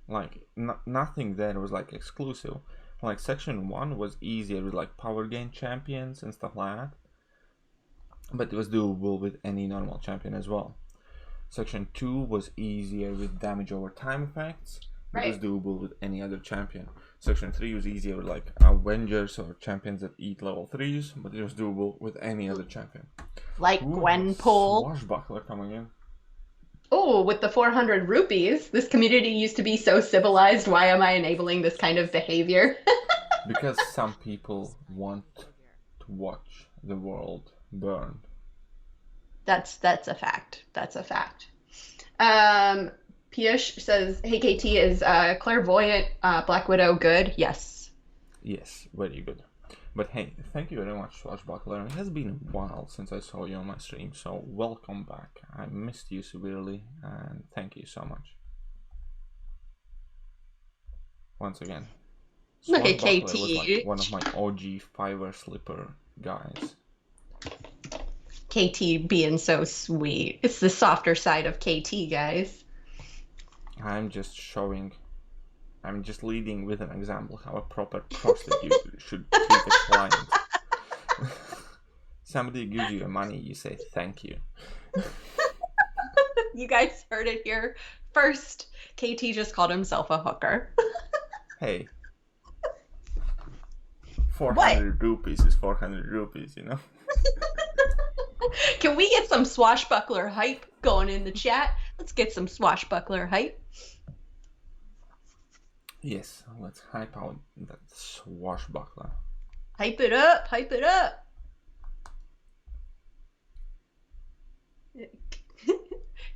Like nothing there was like exclusive. Like section 1 was easier with like power gain champions and stuff like that, but it was doable with any normal champion as well. Section 2 was easier with damage over time effects. It was doable with any other champion. Section 3 was easier with like Avengers or champions that eat level 3s, but it was doable with any other champion. Like Gwenpool. Swashbuckler coming in. Oh, with the 400 rupees. This community used to be so civilized. Why am I enabling this kind of behavior? Because some people want to watch the world burn. That's a fact. That's a fact. Piyush says, hey KT, is Clairvoyant Black Widow good? Yes. Yes, very good. But hey, thank you very much, Swashbuckler. It has been a while since I saw you on my stream, so welcome back. I missed you severely, and thank you so much. Once again, look at KT. Was like one of my OG Fiverr Slipper guys. KT being so sweet. It's the softer side of KT, guys. I'm just leading with an example how a proper prostitute should treat a client. Somebody gives you money, you say thank you. You guys heard it here first. KT just called himself a hooker. Hey. 400 rupees is 400 rupees, you know? Can we get some swashbuckler hype going in the chat? Let's get some swashbuckler hype. Yes, let's hype out that swashbuckler. Hype it up, hype it up.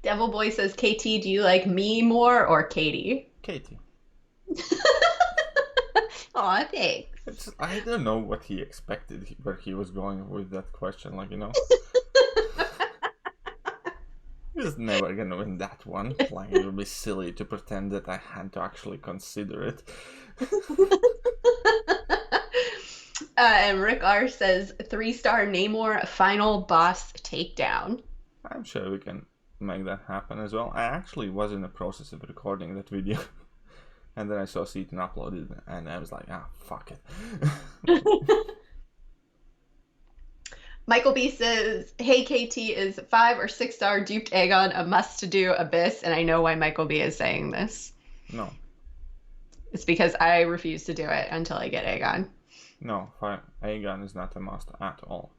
Devil Boy says, KT, do you like me more or Katie? Katie. Aw, thanks. I don't know what he expected, where he was going with that question, like, you know. He was never gonna win that one. Like, it would be silly to pretend that I had to actually consider it. And Rick R says, 3-star Namor final boss takedown. I'm sure we can make that happen as well. I actually was in the process of recording that video. And then I saw Seaton uploaded, and I was like, fuck it. Michael B says, hey KT, is 5 or 6-star duped Aegon a must-to-do Abyss? And I know why Michael B is saying this. No. It's because I refuse to do it until I get Aegon. No, Aegon is not a must at all.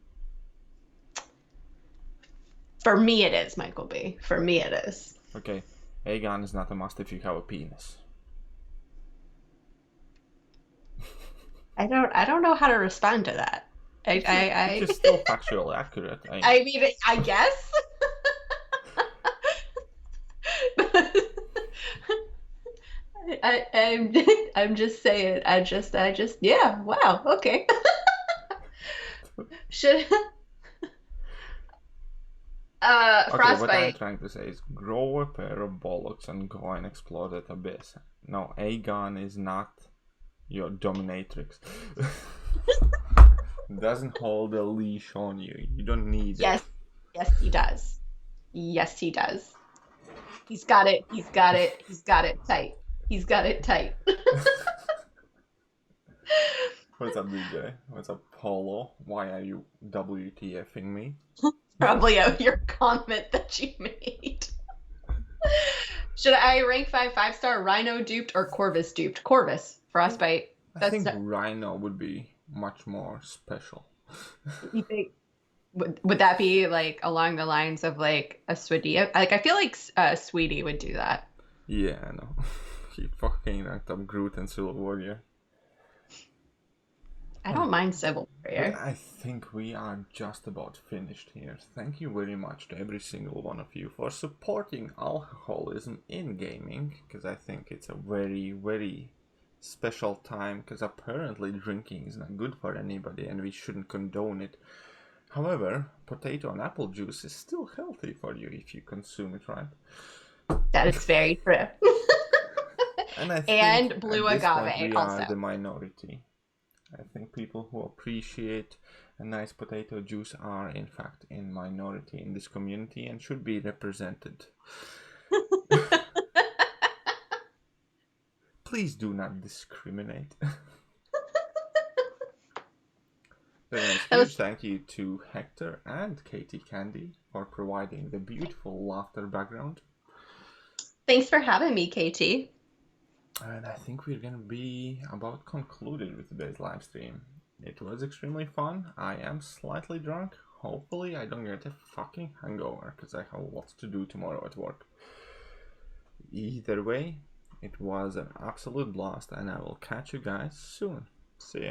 For me it is, Michael B. For me it is. Okay, Aegon is not a must if you have a penis. I don't know how to respond to that. It's just still factually accurate. I mean, I guess. I'm just saying. I just yeah. Wow. Okay. Should. Okay, Frostbite. what I'm trying to say is grow a pair of bollocks and go and explore that abyss. No, Aegon is not your dominatrix. Doesn't hold a leash on you. You don't need it. Yes, he does. Yes, he does. He's got it. He's got it. He's got it tight. He's got it tight. What's up, DJ? What's up, Polo? Why are you WTFing me? Probably your comment that you made. Should I rank 5-star Rhino duped or Corvus duped? Corvus. Frostbite. I think Rhino would be much more special. You think would that be like along the lines of like a Sweetie? Like I feel like Sweetie would do that. Yeah, I know. He fucking ranked up Groot and Civil Warrior. I don't mind Civil Warrior. I think we are just about finished here. Thank you very much to every single one of you for supporting alcoholism in gaming, because I think it's a very, very special time, because apparently drinking is not good for anybody and we shouldn't condone it. However, potato and apple juice is still healthy for you if you consume it right. That is very true. And I And think blue at this point agave we also. are the minority. I think people who appreciate a nice potato juice are in fact in minority in this community and should be represented. Please do not discriminate. So anyways, huge thank you to Hector and Katie Candy for providing the beautiful laughter background. Thanks for having me, Katie. And I think we're gonna be about concluded with today's live stream. It was extremely fun. I am slightly drunk. Hopefully I don't get a fucking hangover because I have lots to do tomorrow at work. Either way, it was an absolute blast and I will catch you guys soon. See ya.